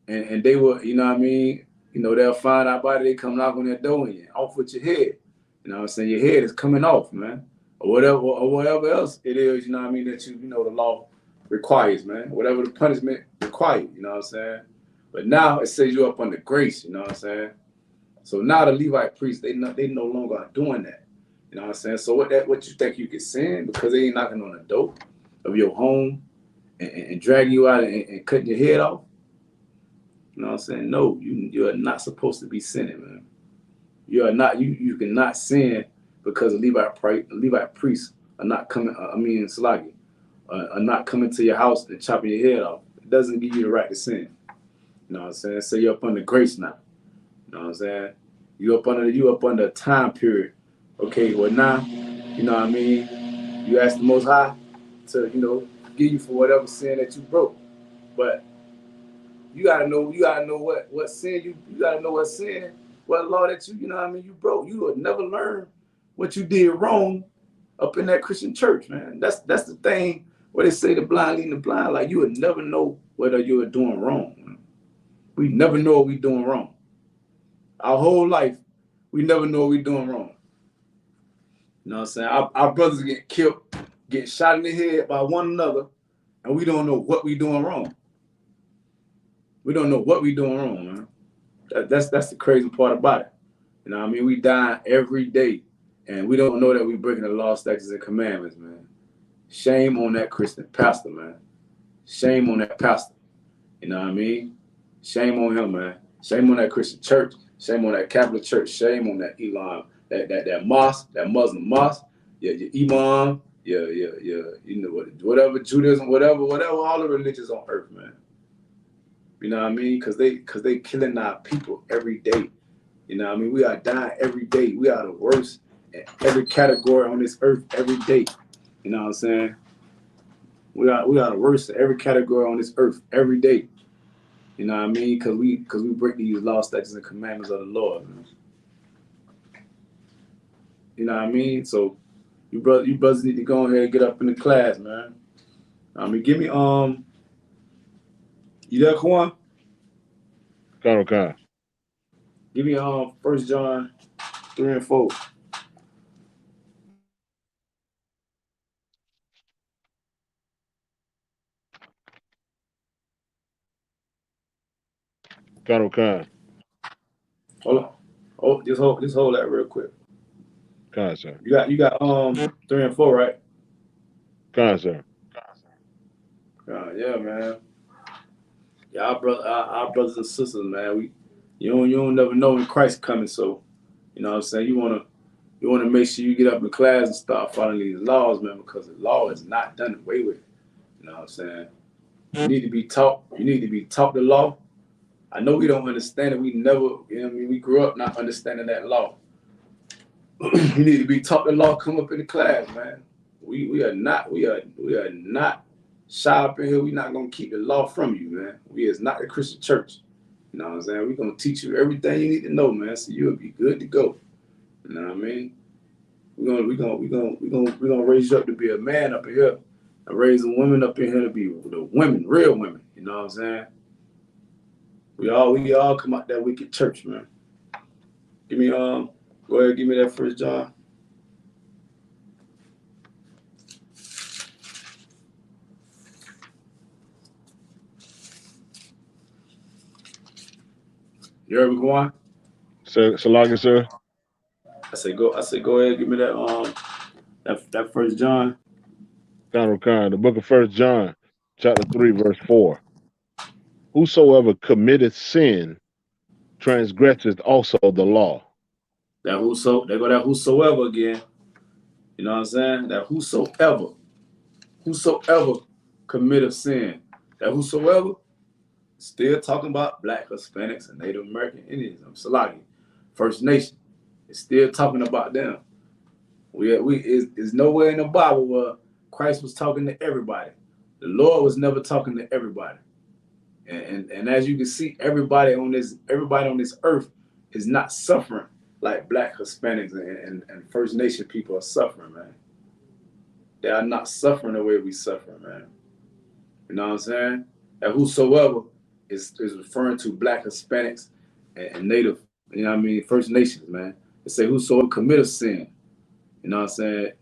and they would, you know what I mean, they'll find out about it, they come knock on their door and you off with your head. You know what I'm saying? Your head is coming off, man. Or whatever else it is, you know what I mean, that the law requires, man. Whatever the punishment requires, you know what I'm saying? But now it says you up under grace, you know what I'm saying? So now the Levite priests, they no longer are doing that. You know what I'm saying? So what you think you can sin because they ain't knocking on the door of your home and dragging you out and cutting your head off? You know what I'm saying? No, you are not supposed to be sinning, man. You are not. You cannot sin because the Levite priests are not coming. Salagi, are not coming to your house and chopping your head off. It doesn't give you the right to sin. You know what I'm saying? So you're up under grace now. You know what I'm saying? You up under a time period. Okay, well now, you know what I mean? You ask the Most High to, give you for whatever sin that you broke. But you gotta know what sin you gotta know what law that you know what I mean, you broke. You would never learn what you did wrong up in that Christian church, man. That's the thing where they say the blind leading the blind. Like, you would never know whether you were doing wrong, man. We never know what we're doing wrong. Our whole life, we never know what we're doing wrong. You know what I'm saying? Our brothers get killed, get shot in the head by one another, and we don't know what we're doing wrong. We don't know what we're doing wrong, man. That's the crazy part about it. You know what I mean? We die every day, and we don't know that we're breaking the law, statutes, and commandments, man. Shame on that Christian pastor, man. Shame on that pastor. You know what I mean? Shame on him, man. Shame on that Christian church. Shame on that Catholic church. Shame on that Elam, that mosque, that Muslim mosque. Your imam, your whatever Judaism, whatever all the religions on earth, man. You know what I mean? Because they killing our people every day. You know what I mean? We are dying every day. We are the worst in every category on this earth every day. You know what I'm saying? We are the worst in every category on this earth every day. You know what I mean? Because we break these laws, statutes, and commandments of the Lord, man. You know what I mean? So you brothers need to go ahead and get up in the class, man. I mean, give me you there, Kwan? Okay. Give me 1 John 3 and 4. Okay. Hold on. Oh, just hold that real quick. Okay, sir. You got 3 and 4, right? Okay, sir. Yeah, man. Yeah, our brothers and sisters, man. You don't never know when Christ coming, so you know what I'm saying. You wanna make sure you get up in class and start following these laws, man, because the law is not done away with. You know what I'm saying. You need to be taught. You need to be taught the law. I know we don't understand it. We never, we grew up not understanding that law. You need to be taught the law. Come up in the class, man. We are not shy up in here. We're not gonna keep the law from you, man. We is not a Christian church. You know what I'm saying? We're gonna teach you everything you need to know, man, so you'll be good to go. You know what I mean? We're gonna raise you up to be a man up in here, and raise the women up in here to be the women, real women. You know what I'm saying? We all come out that wicked church, man. Give me go ahead, give me that 1 John. You heard me, Kwan? Salagi, sir. I say go ahead, give me that 1 John. Okay. The book of 1 John, chapter 3, verse 4. Whosoever committeth sin transgresseth also the law. There go that whosoever again. You know what I'm saying? That whosoever committeth sin. That whosoever still talking about Black, Hispanics, and Native American Indians. I'm Salagi, First Nation. It's still talking about them. Is nowhere in the Bible where Christ was talking to everybody. The Lord was never talking to everybody. And as you can see, everybody on this earth is not suffering like Black Hispanics and First Nation people are suffering, man. They are not suffering the way we suffer, man. You know what I'm saying? And whosoever is referring to Black Hispanics and Native, you know what I mean, First Nations, man. They say whosoever commit a sin. You know what I'm saying?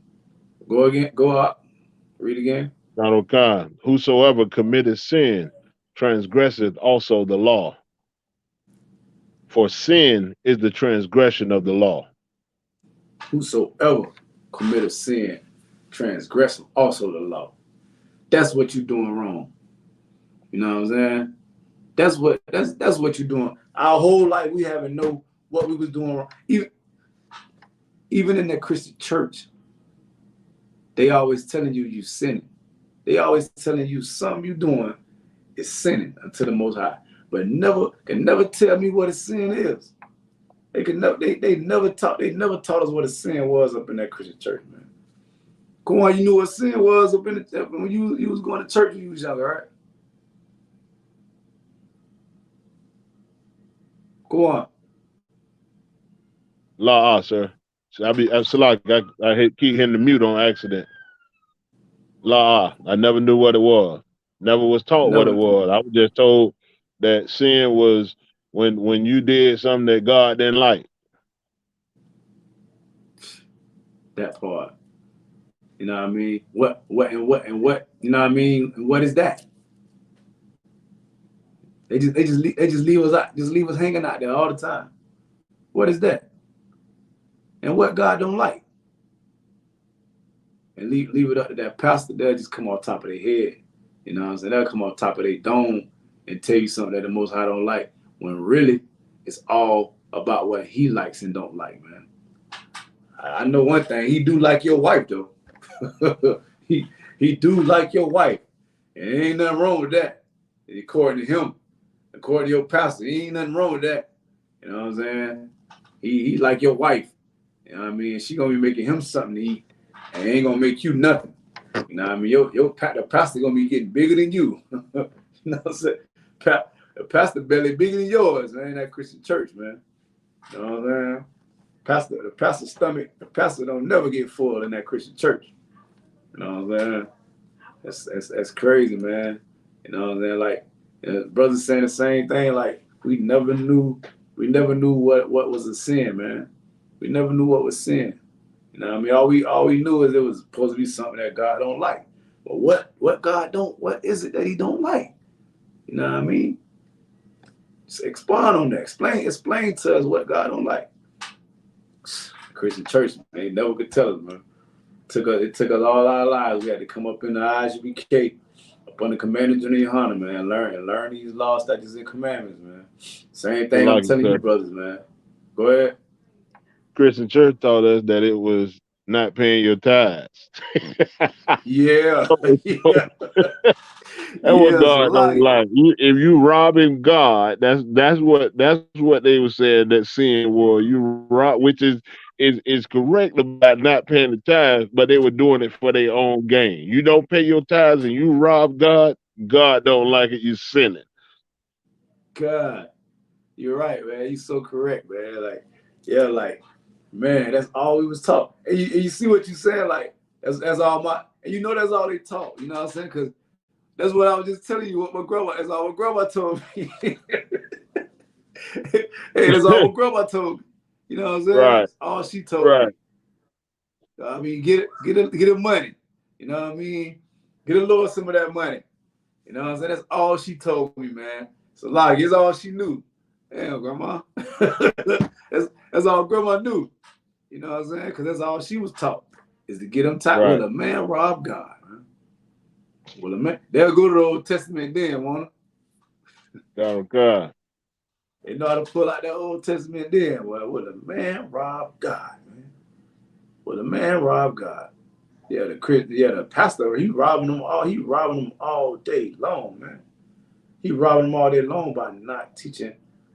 Go again, go out, read again. Donald Khan, whosoever committeth sin transgresseth also the law. For sin is the transgression of the law. Whosoever commit a sin transgress also the law. That's what you're doing wrong. You know what I'm saying? That's what you're doing. Our whole life we haven't know what we was doing wrong. Even in that Christian church, they always telling you sinning. They always telling you something you doing is sinning unto the Most High, but never tell me what a sin is. They never taught us what a sin was up in that Christian church, man. Come on, you knew what sin was up in the when you was going to church when you was younger, right? Go on. La, sir. So I keep hitting the mute on accident. La, I never knew what it was. Never was taught what it Never was. I was just told that sin was when you did something that God didn't like. that part. You know what I mean? What, you know what I mean? And what is that? They just leave us out, just leave us hanging out there all the time. What is that? And what God don't like? And leave it up to that pastor. They'll just come off top of their head. You know what I'm saying? They'll come off top of their dome and tell you something that the Most High don't like, when really it's all about what He likes and don't like, man. I know one thing. He do like your wife, though. he do like your wife. And ain't nothing wrong with that. According to him, according to your pastor, ain't nothing wrong with that. You know what I'm saying? He like your wife. You know what I mean? She gonna be making him something to eat, and ain't gonna make you nothing. You know what I mean? The pastor gonna be getting bigger than you. You know what I'm saying? The pastor belly bigger than yours, man. That Christian church, man. You know what I'm saying? The pastor's stomach, the pastor don't never get full in that Christian church. You know what I'm saying? That's crazy, man. You know what I'm saying? Like, brothers saying the same thing. Like, we never knew what was a sin, man. We never knew what was sin. You know what I mean? All we knew is it was supposed to be something that God don't like. But what is it that He don't like? You know what I mean? Just expound on that. Explain to us what God don't like. Christian church, man, they never could tell us, man. It took us all our lives. We had to come up in the I.S.U.P.K, up on the commandments of YAHANNA, man. Learn these laws, statutes, and commandments, man. Same thing I'm telling you, brothers, man. Go ahead. Christian church taught us that it was not paying your tithes. Yeah. Yeah. That's what Yeah, it's a God don't lie. like. If you robbing God, that's what they were saying that sin was. You rob, which is correct about not paying the tithes, but they were doing it for their own gain. You don't pay your tithes and you rob God, God don't like it. You sinning. God, you're right, man. You're so correct, man. Like, yeah, like, man, that's all we was taught. And you see what you saying? Like, that's all and you know that's all they taught. You know what I'm saying? Because that's what I was just telling you. That's all my grandma told me. Hey, that's all my grandma told me. You know what I'm saying? Right, That's all she told right. me. I mean, get her money. You know what I mean? Get a little some of that money. You know what I'm saying? That's all she told me, man. So like, it's all she knew. Damn, grandma. that's all grandma knew. You know what I'm saying? Because that's all she was taught, is to get them tight. Right. Will a man rob God? Man? Will a man? They'll go to the Old Testament then, won't Oh God. they? They know how to pull out that Old Testament then. Well, will a man rob God, man? Will a man rob God? Yeah, the pastor, he robbing them all day long, man. He robbing them all day long by not teaching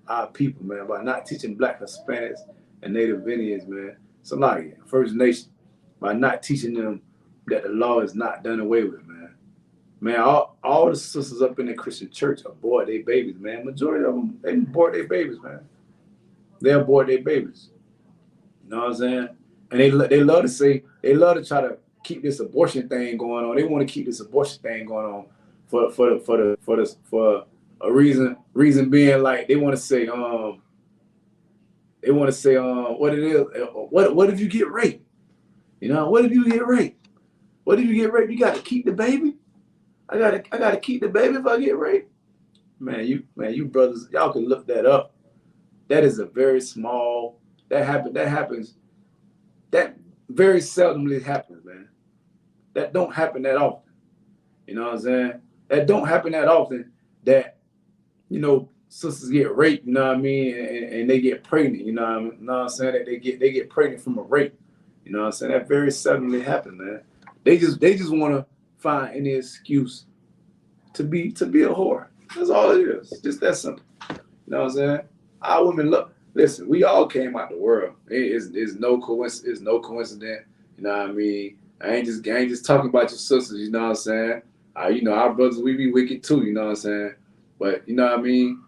our people, man, by not teaching Black Hispanics and Native Indians, man. So like First Nation, by not teaching them that the law is not done away with, man. Man, all the sisters up in the Christian church abort their babies, man. Majority of them, they abort their babies, man. They abort their babies. You know what I'm saying? And they love to say, they love to try to keep this abortion thing going on. They want to keep this abortion thing going on for a reason being like they want to say what it is, what if you get raped? You know, what if you get raped? What if you get raped? You got to keep the baby. I gotta keep the baby if I get raped. You brothers, y'all can look that up. That is a very small. That happens. That very seldomly happens, man. That don't happen that often. You know what I'm saying? That don't happen that often. That sisters get raped. You know what I mean? And they get pregnant. You know what I'm saying? That they get pregnant from a rape. You know what I'm saying? That very seldomly happens, man. They just want to find any excuse to be a whore. That's all it is. Just that simple. You know what I'm saying? Our women look. Listen, we all came out the world. It's no coincidence. It's no coincidence. You know what I mean? I ain't just talking about your sisters. You know what I'm saying? Our brothers, we be wicked too. You know what I'm saying? But you know what I mean?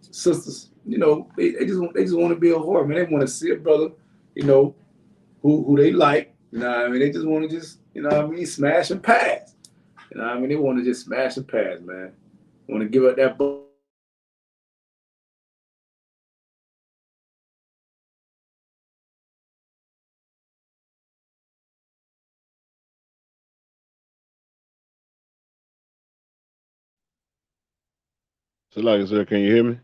Sisters, they just want to be a whore, man. They want to see a brother, who they like. You know what I mean? They just want to smash and pass. You know what I mean? They want to just smash and pass, man. Want to give up that book. So like I said, can you hear me?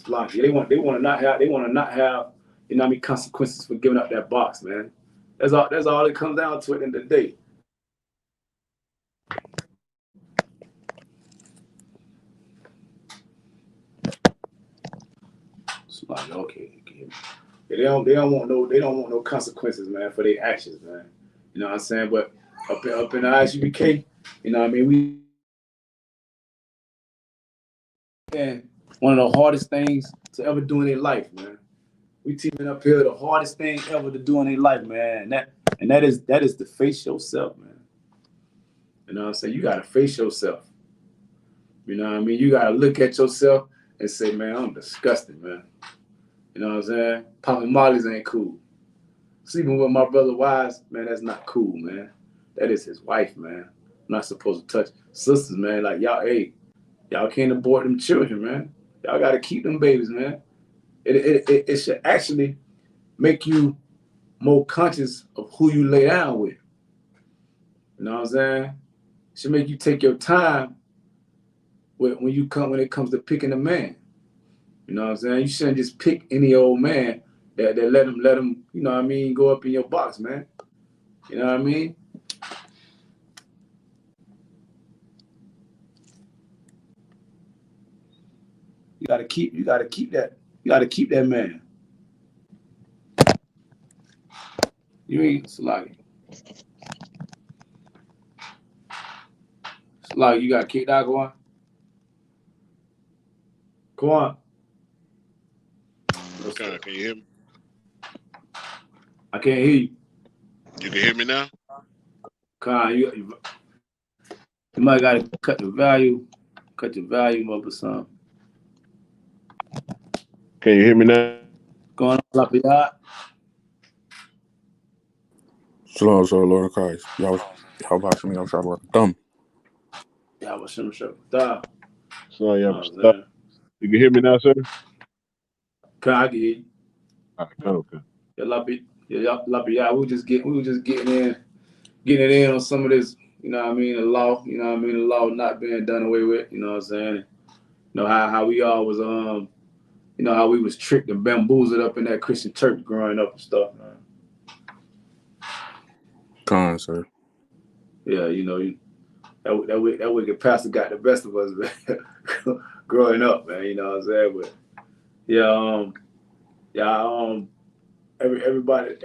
Like, yeah, they want to not have consequences for giving up that box, man. That's all it comes down to at the end of the day. It's like, okay. Yeah, they don't want no consequences, man, for their actions, man. You know what I'm saying? But up in the I.S.U.P.K, you know what I mean, and one of the hardest things to ever do in their life, man. We teaming up here the hardest thing ever to do in their life, man. That is to face yourself, man. You know what I'm saying? You gotta face yourself. You know what I mean? You gotta look at yourself and say, man, I'm disgusted, man. You know what I'm saying? Popping Molly's ain't cool. Sleeping with my brother Wise, man, that's not cool, man. That is his wife, man. I'm not supposed to touch sisters, man. Like y'all can't abort them children, man. Y'all gotta keep them babies, man. It should actually make you more conscious of who you lay down with. You know what I'm saying? It should make you take your time when it comes to picking a man. You know what I'm saying? You shouldn't just pick any old man that let him, you know what I mean, go up in your box, man. You know what I mean? You gotta keep that man. You ain't it's like you gotta keep that going. Come on. Can you hear me? I can't hear you. You can hear me now? Con, you might gotta cut the volume up or something. Can you hear me now? Going on up here. Shalom, shalom, Lord of Christ. Y'all about me, I'm trying to work dumb. Yeah, what's him show? Duh. So You yeah, know what I'm stop. saying? You can hear me now, sir? Con, I can hear you. All right, okay. Yeah, we were just getting it in on some of this, you know what I mean, the law, you know what I mean, the law not being done away with, you know what I'm saying? You know how we all was how we was tricked and bamboozled up in that Christian church growing up and stuff, man. Con, sir. Yeah, that wicked pastor got the best of us, man, growing up, man, you know what I'm saying? But everybody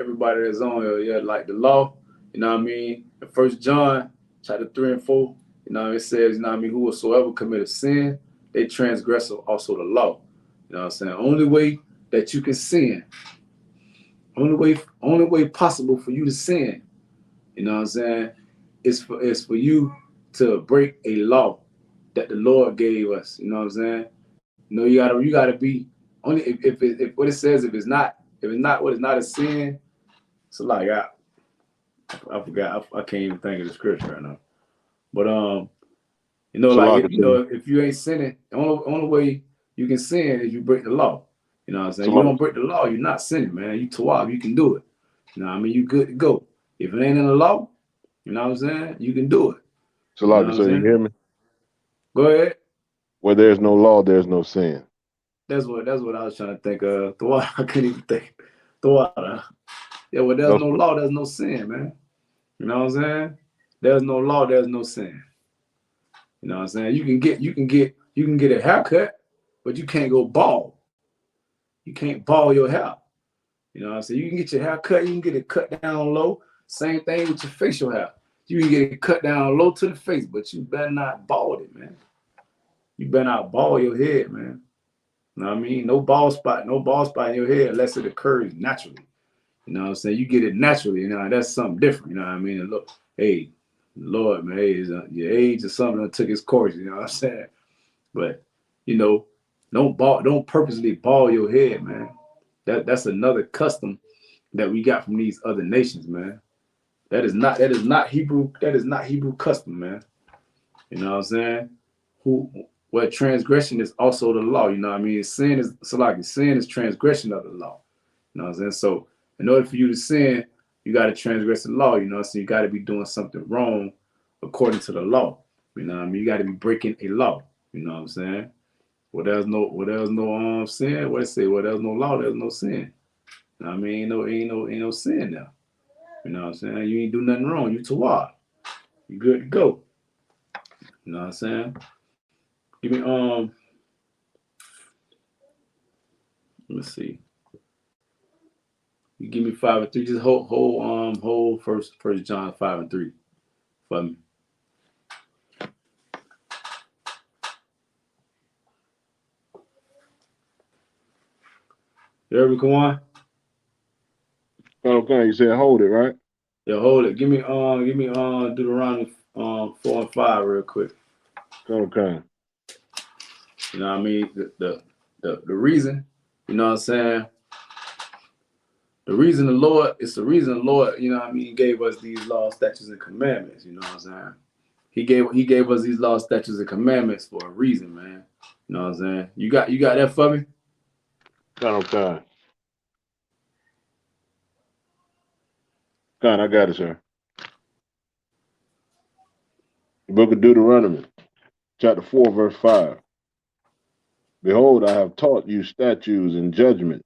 that's on here, yeah, like the law, you know what I mean? In 1 John chapter 3 and 4, you know, it says, you know what I mean, whosoever committeth sin, they transgress also the law. You know what I'm saying? Only way that you can sin, only way possible for you to sin, you know what I'm saying, is for you to break a law that the Lord gave us, you know what I'm saying? You know, you gotta be only if what it says, if it's not what is not a sin. So like I forgot, I can't even think of the scripture right now. But you know, like if, you know, Salaki, if you ain't sinning, the only way you can sin is you break the law. You know what I'm saying? You Salaki, don't break the law, you're not sinning, man. You tawab, you can do it. You know what I mean? You good to go. If it ain't in the law, you know what I'm saying? You can do it. You know what Salaki. I'm So you saying? hear me? Go ahead. Where there's no law, there's no sin. That's what I was trying to think of. Thawab, I couldn't even think. Thawab. Yeah, well, there's That's no law, there's no sin, man. You know what I'm saying? There's no law, there's no sin. You know what I'm saying? You can get a haircut, but you can't go bald. You can't ball your hair. You know what I'm saying? You can get your hair cut, you can get it cut down low. Same thing with your facial hair. You can get it cut down low to the face, but you better not bald it, man. You better not bald your head, man. You know what I mean? No bald spot in your head unless it occurs naturally. You know what I'm saying? You get it naturally, you know, that's something different. You know what I mean? And look, hey, Lord, man, hey, your age or something that took its course, you know what I'm saying? But, you know, don't purposely bald your head, man. That's another custom that we got from these other nations, man. That is not Hebrew custom, man. You know what I'm saying? What transgression is also the law, you know what I mean? Sin is transgression of the law. You know what I'm saying? So in order for you to sin, you got to transgress the law, you know, so you got to be doing something wrong according to the law. You know what I mean? You got to be breaking a law. You know what I'm saying? There's no sin. What it say? There's no law, there's no sin. You know what I mean? Ain't no sin now. You know what I'm saying? You ain't do nothing wrong. You tawad. You good to go. You know what I'm saying? Give me let me see. You give me 5 and 3. Just hold first John 5 and 3 for me. You heard me, come on? okay. You said hold it, right? Yeah, hold it. Give me Deuteronomy 4 and 5 real quick. Okay. You know what I mean? The reason, you know what I'm saying? The reason the Lord, you know what I mean, gave us these laws, statutes, and commandments, you know what I'm saying? He gave us these laws, statutes, and commandments for a reason, man. You know what I'm saying? You got that for me? Okay. God, I got it, sir. The book of Deuteronomy, chapter 4, verse 5. Behold, I have taught you statutes and judgments.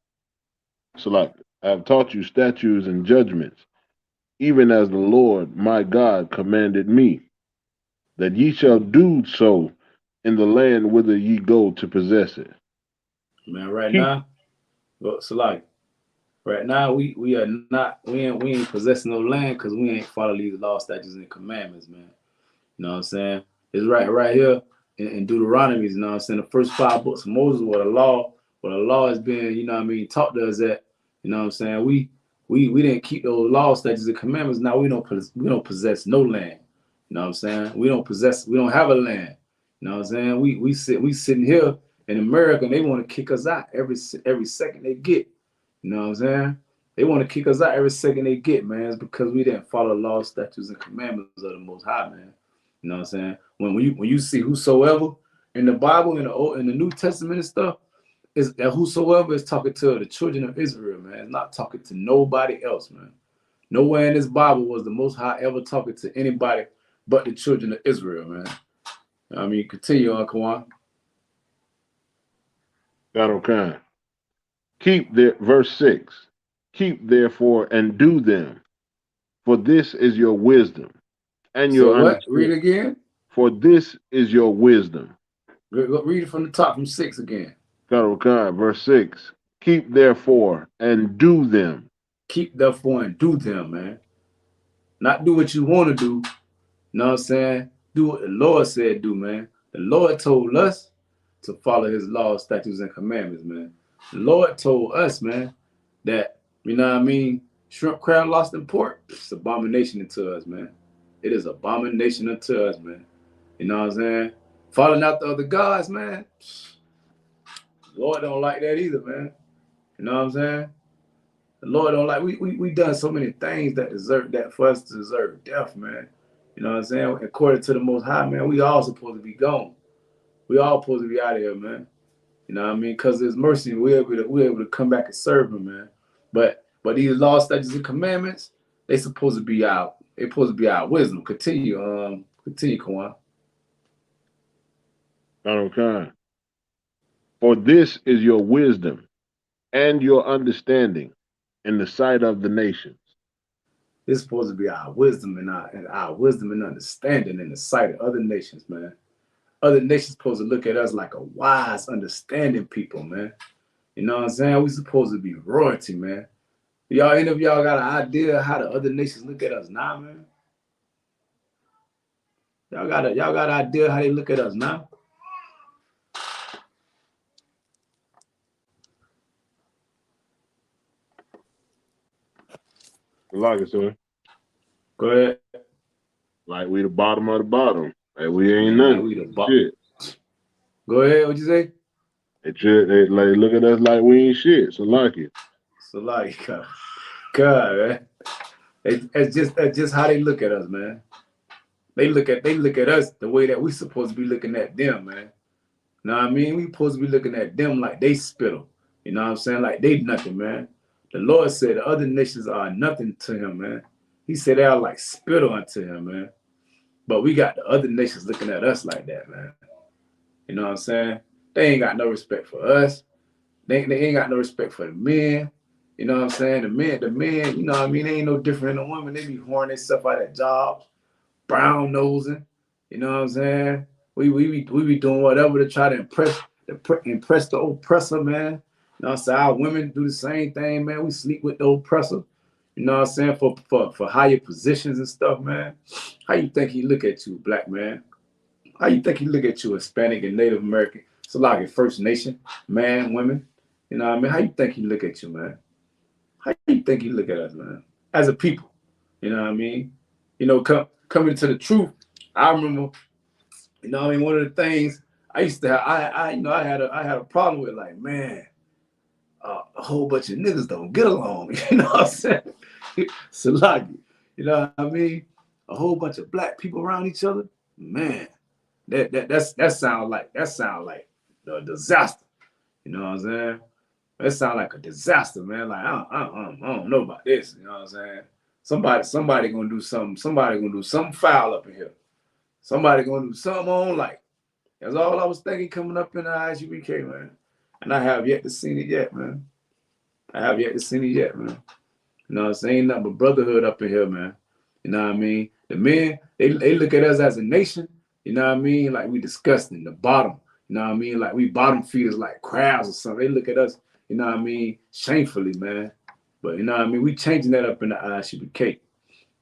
Select. I have taught you statutes and judgments, even as the Lord my God commanded me, that ye shall do so in the land whither ye go to possess it. Man, right Keep, now, so like right now we are not we ain't possessing no land because we ain't follow these laws, statutes, and commandments, man. You know what I'm saying? It's right here in Deuteronomy, you know what I'm saying? The first 5 books of Moses, what the law has been, you know what I mean, taught to us that, you know what I'm saying? We didn't keep those laws, statutes, and commandments. Now we don't possess no land. You know what I'm saying? We don't have a land. You know what I'm saying? We sitting here in America and they want to kick us out every second they get. You know what I'm saying? They want to kick us out every second they get, man. It's because we didn't follow laws, statutes, and commandments of the Most High, man. You know what I'm saying? When you see whosoever in the Bible, in the New Testament and stuff, is that whosoever is talking to the children of Israel, man. It's not talking to nobody else, man. Nowhere in this Bible was the Most High ever talking to anybody but the children of Israel, man. I mean, continue on, Kawan. God, okay. Keep there, verse 6. Keep therefore and do them, for this is your wisdom and your So what? Read understanding. again. For this is your wisdom. Read it from the top, from 6 again. God, okay. Verse 6. Keep therefore and do them. Keep therefore and do them, man. Not do what you want to do. You know what I'm saying? Do what the Lord said do, man. The Lord told us to follow his laws, statutes, and commandments, man. The Lord told us, man, that, you know what I mean, shrimp, crab, lobster, and pork, it's abomination unto us, man. It is abomination unto us, man. You know what I'm saying? Following out the other gods, man. Lord don't like that either, man. You know what I'm saying? The Lord don't like we done so many things that deserve that for us to deserve death, man. You know what I'm saying? According to the Most High, man, we all supposed to be gone. We all supposed to be out of here, man. You know what I mean? Because His mercy, we're able to come back and serve Him, man. But these laws, statutes, and commandments, they supposed to be our wisdom. Continue, Kawan. Okay. For this is your wisdom and your understanding in the sight of the nations. It's supposed to be our wisdom and our wisdom and understanding in the sight of other nations, man. Other nations supposed to look at us like a wise, understanding people, man. You know what I'm saying? We supposed to be royalty, man. Any of y'all got an idea how the other nations look at us now, man? Y'all got an idea how they look at us now? Like it, sir. Go ahead. Like we the bottom of the bottom. Like we ain't Man, nothing. like we the Shit. Go ahead. What you say? They like look at us like we ain't shit. So like it. So like, God, man. It's just how they look at us, man. They look at us the way that we supposed to be looking at them, man. You know what I mean? We supposed to be looking at them like they spittle. You know what I'm saying? Like they nothing, man. The Lord said the other nations are nothing to Him, man. He said they are like spittle unto Him, man. But we got the other nations looking at us like that, man. You know what I'm saying? They ain't got no respect for us. They ain't got no respect for the men. You know what I'm saying? The men, you know what I mean? They ain't no different than the women. They be whoring themselves out at jobs, brown nosing. You know what I'm saying? We be doing whatever to try to impress the oppressor, man. You know what I'm saying? Our women do the same thing, man. We sleep with the oppressor. You know what I'm saying? For higher positions and stuff, man. How you think he look at you, black man? How you think he look at you, Hispanic and Native American? So like a First Nation, man, women. You know what I mean? How you think he look at you, man? How you think he look at us, man? As a people. You know what I mean? You know, coming to the truth, I remember, you know what I mean, one of the things I used to have, I had a problem with, like, man, a whole bunch of niggas don't get along. You know what I'm saying? So like, you know what I mean? A whole bunch of black people around each other, man. That sounds like a disaster. You know what I'm saying? That sounds like a disaster, man. Like I don't know about this. You know what I'm saying? Somebody gonna do something. Somebody gonna do something foul up in here. Somebody gonna do something on like. That's all I was thinking coming up in the I.S.U.P.K, man. And I have yet to see it yet, man. I have yet to see it yet, man. You know what I'm saying? Ain't nothing but brotherhood up in here, man. You know what I mean? The men, they look at us as a nation, you know what I mean? Like we disgusting, the bottom. You know what I mean? Like we bottom feeders like crabs or something. They look at us, you know what I mean, shamefully, man. But you know what I mean? We changing that up in the I.S.U.P.K. You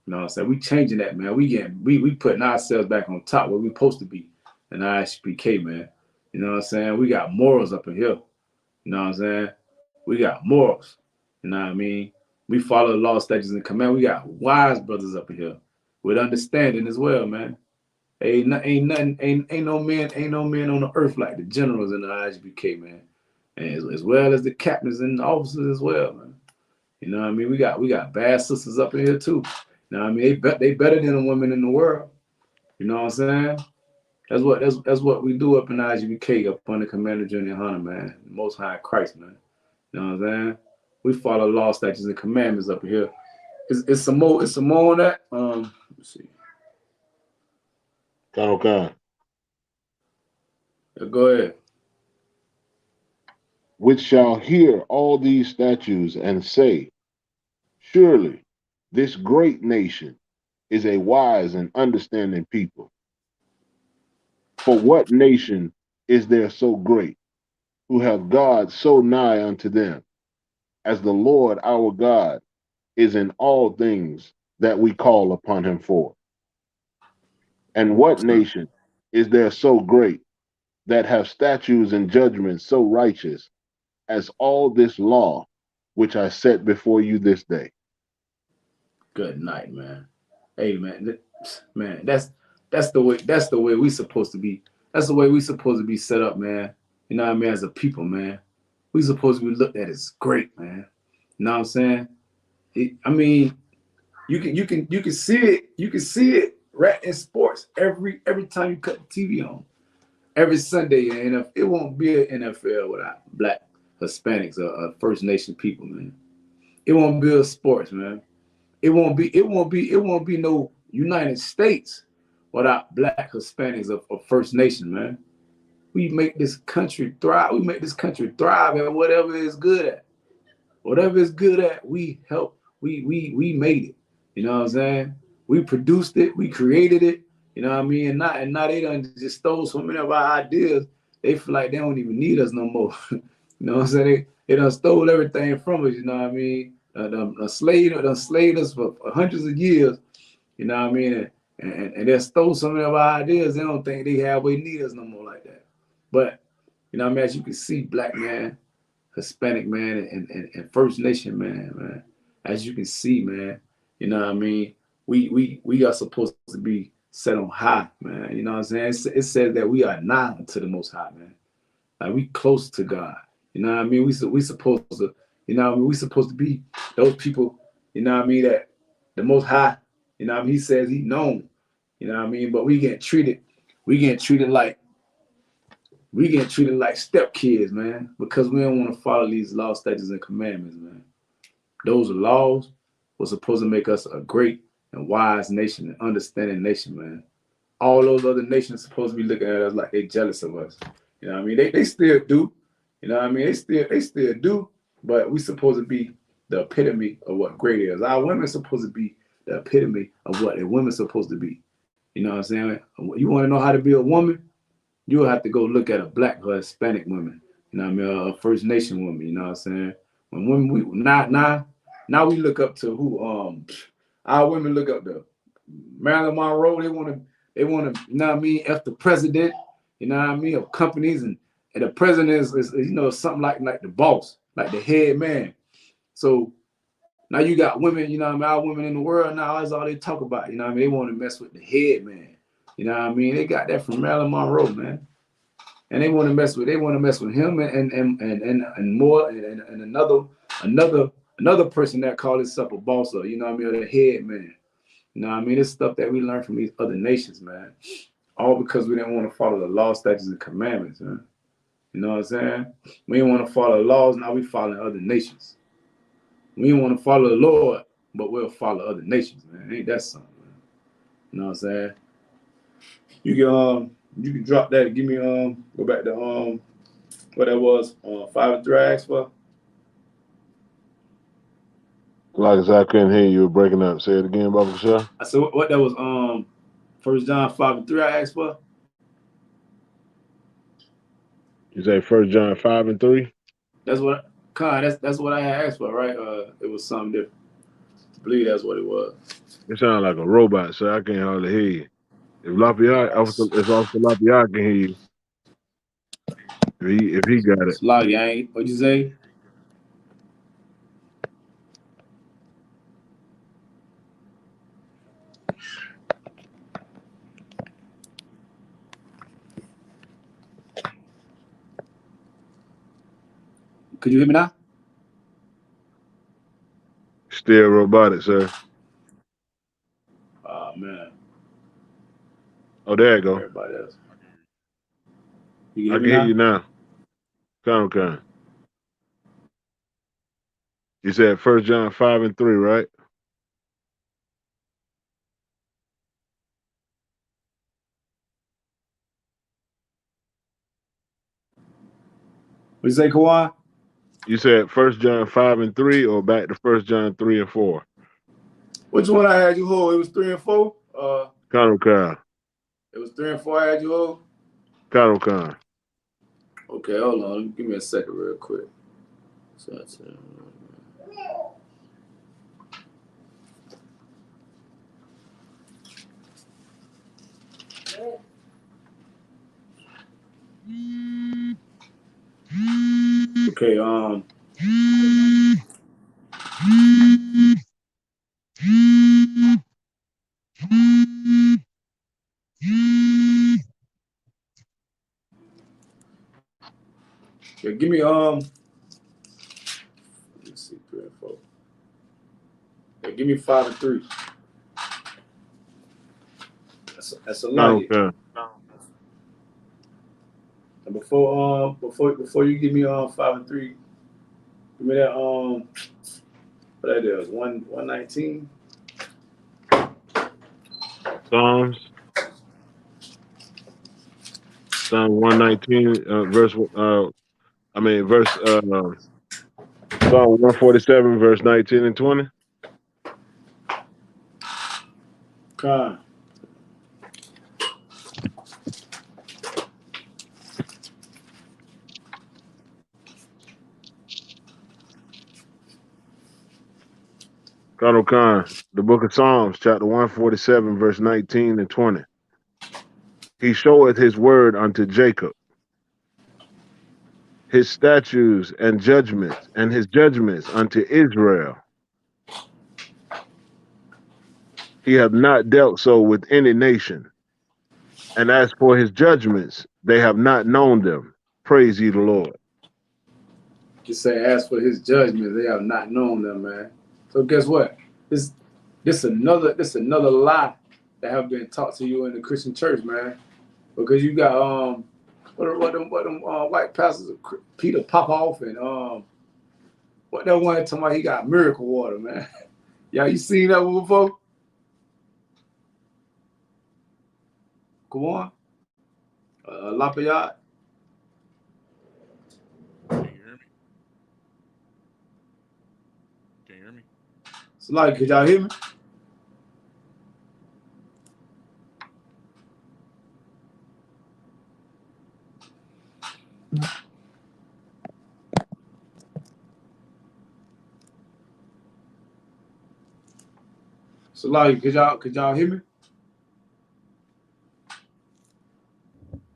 know what I'm saying? We changing that, man. We putting ourselves back on top where we supposed to be in I.S.U.P.K, man. You know what I'm saying? We got morals up in here. You know what I'm saying? We got morals. You know what I mean? We follow the law, statutes, and command. We got wise brothers up in here with understanding as well, man. Ain't no man on the earth like the generals in the I.S.U.P.K, man. And as well as the captains and the officers as well, man. You know what I mean? We got bad sisters up in here too. You know what I mean? They better than the women in the world. You know what I'm saying? That's what we do up in I.S.U.P.K, up under Commander Junior Hunter, man. The Most High Christ, man. You know what I'm saying? We follow law, statutes, and commandments up here. It's some more on that. Let's see. Okay. Go ahead. Which shall hear all these statutes and say, surely this great nation is a wise and understanding people. For what nation is there so great, who have God so nigh unto them, as the Lord our God is in all things that we call upon him for? And what nation is there so great, that have statutes and judgments so righteous, as all this law which I set before you this day? Good night, man. Hey, man, that's the way we supposed to be. That's the way we supposed to be set up, man. You know what I mean? As a people, man. we supposed to be looked at as great, man. You know what I'm saying? I mean, you can see it. You can see it right in sports every time you cut the TV on. Every Sunday, and it won't be an NFL without black Hispanics or First Nation people, man. It won't be a sports, man. It won't be no United States without black Hispanics or First Nation, man. We make this country thrive. We make this country thrive at whatever it's good at. Whatever it's good at, we help. We made it. You know what I'm saying? We produced it. We created it. You know what I mean? And now they done just stole so many of our ideas. They feel like they don't even need us no more. You know what I'm saying? They done stole everything from us. You know what I mean? Done slaved us for hundreds of years. You know what I mean? And they stole some of our ideas. They don't think they have we need us no more like that. But you know what I mean? As you can see, black man, Hispanic man, and First Nation man. As you can see, man, you know what I mean? We are supposed to be set on high, man. You know what I'm saying? It says that we are nigh to the Most High, man. Like we close to God. You know what I mean? We supposed to, you know what I mean? We supposed to be those people, you know what I mean, that the Most High, you know what I mean? He says he known, you know what I mean? But we getting treated like step kids, man, because we don't want to follow these laws, statutes, and commandments, man. Those laws were supposed to make us a great and wise nation and understanding nation, man. All those other nations supposed to be looking at us like they jealous of us. You know what I mean? They still do. You know what I mean? They still do, but we supposed to be the epitome of what great is. Our women supposed to be the epitome of what a woman's supposed to be. You know what I'm saying? You want to know how to be a woman? You'll have to go look at a black or Hispanic woman. You know what I mean? A First Nation woman. You know what I'm saying? When women we now we look up to who our women look up to Marilyn Monroe. They want to you know what I mean? F the president. You know what I mean? Of companies and the president is you know something like the boss, like the head man. So now you got women, you know what I mean? Our women in the world now, that's all they talk about. You know what I mean? They want to mess with the head man. You know what I mean? They got that from Marilyn Monroe, man. And they want to mess with him and more and another person that called himself a boss or you know what I mean, or the head man. You know what I mean? It's stuff that we learn from these other nations, man. All because we didn't want to follow the law, statutes, and commandments, man. You know what I'm saying? We didn't want to follow the laws, now we following other nations. We didn't want to follow the Lord, but we'll follow other nations, man. Ain't that something, man? You know what I'm saying? You can drop that and give me go back to what that was 5 and 3 I asked for. Like I said, I couldn't hear you. You were breaking up. Say it again, Baba Kasha. I said what that was 1 John 5 and 3 I asked for. You say 1 John 5 and 3? That's what that's what I had asked for, right? It was something different. I believe that's what it was. You sound like a robot, so I can't hardly hear you. If Lafayette, if Officer Lafayette can hear you, if he got it. Sloggy, I ain't what'd you say? Could you hear me now? Still robotic, sir. Oh man. Oh, there you go. Everybody else. You can I hear can me hear you now? now. Come. You said 1 John 5 and 3, right? What'd you say, Kawan? You said 1 John 5 and 3, or back to 1 John 3 and 4. Which one I had you hold? It was 3 and 4? Khan. It was 3 and 4 I had you hold? Khan. Okay, hold on. Give me a second real quick. So that's it. Okay, yeah, give me give me 5 and 3. That's a lot. Okay. And before you give me 5 and 3, give me that what that is 119. Psalm 119, verse Psalm 147, verse 19 and 20. Con. Khan, the book of Psalms, chapter 147, verse 19 and 20. He showeth his word unto Jacob, his statutes and judgments, and his judgments unto Israel. He hath not dealt so with any nation. And as for his judgments, they have not known them. Praise ye the Lord. Just say, as for his judgment, they have not known them, man. So guess what? This another lie that have been taught to you in the Christian church, man. Because you got what them white pastors, Peter Popoff, and what that one talking about? He got miracle water, man. Y'all, you seen that one before? Come on, Lafayette. Can you hear me? Can you hear me? So like, could y'all hear me? So like, could y'all hear me?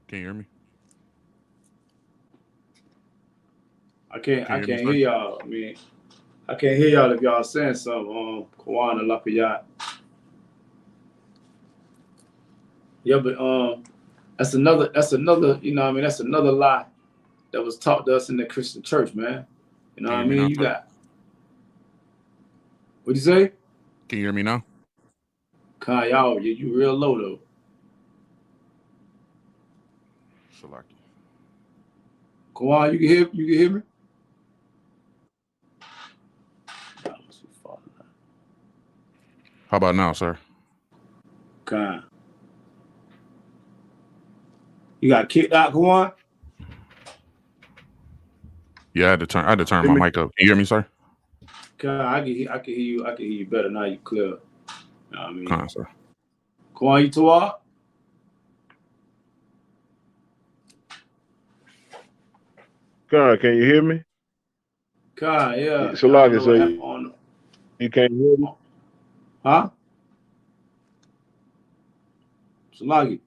Can you hear me? I can't Can you hear me, hear y'all. I mean, I can't hear y'all if y'all saying something. Kawana Lafayette. Yeah, but that's another, you know what I mean? That's another lie that was taught to us in the Christian church, man. You know what I mean? You got, what'd you say? Can you hear me now? Kai, y'all, you real low though. Shalaki. Kawan, you can hear me? How about now, sir? Kai. You got kicked out, Kawan? Yeah, I had to turn my mic up. Can you hear me, sir? Kai, I can hear you better now. You clear. You know what I mean? Come on, sir. Kawan, you too hard? God, can you hear me? Kai, yeah. So like I say, you can't hear me? Huh? Salagi.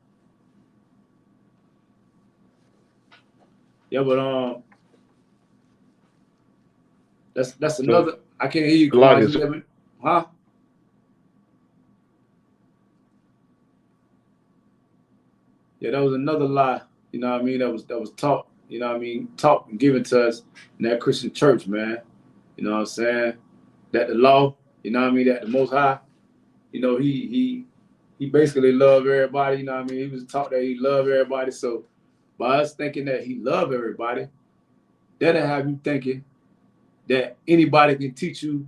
Yeah, but that's another. I can't hear you, Kawan. You let me, huh? Yeah, that was another lie. You know what I mean? That was taught. You know what I mean? Taught and given to us in that Christian church, man. You know what I'm saying? That the law. You know what I mean? That the Most High. You know he basically loved everybody. You know what I mean? He was taught that he loved everybody. So by us thinking that he loved everybody, that'll have you thinking that anybody can teach you.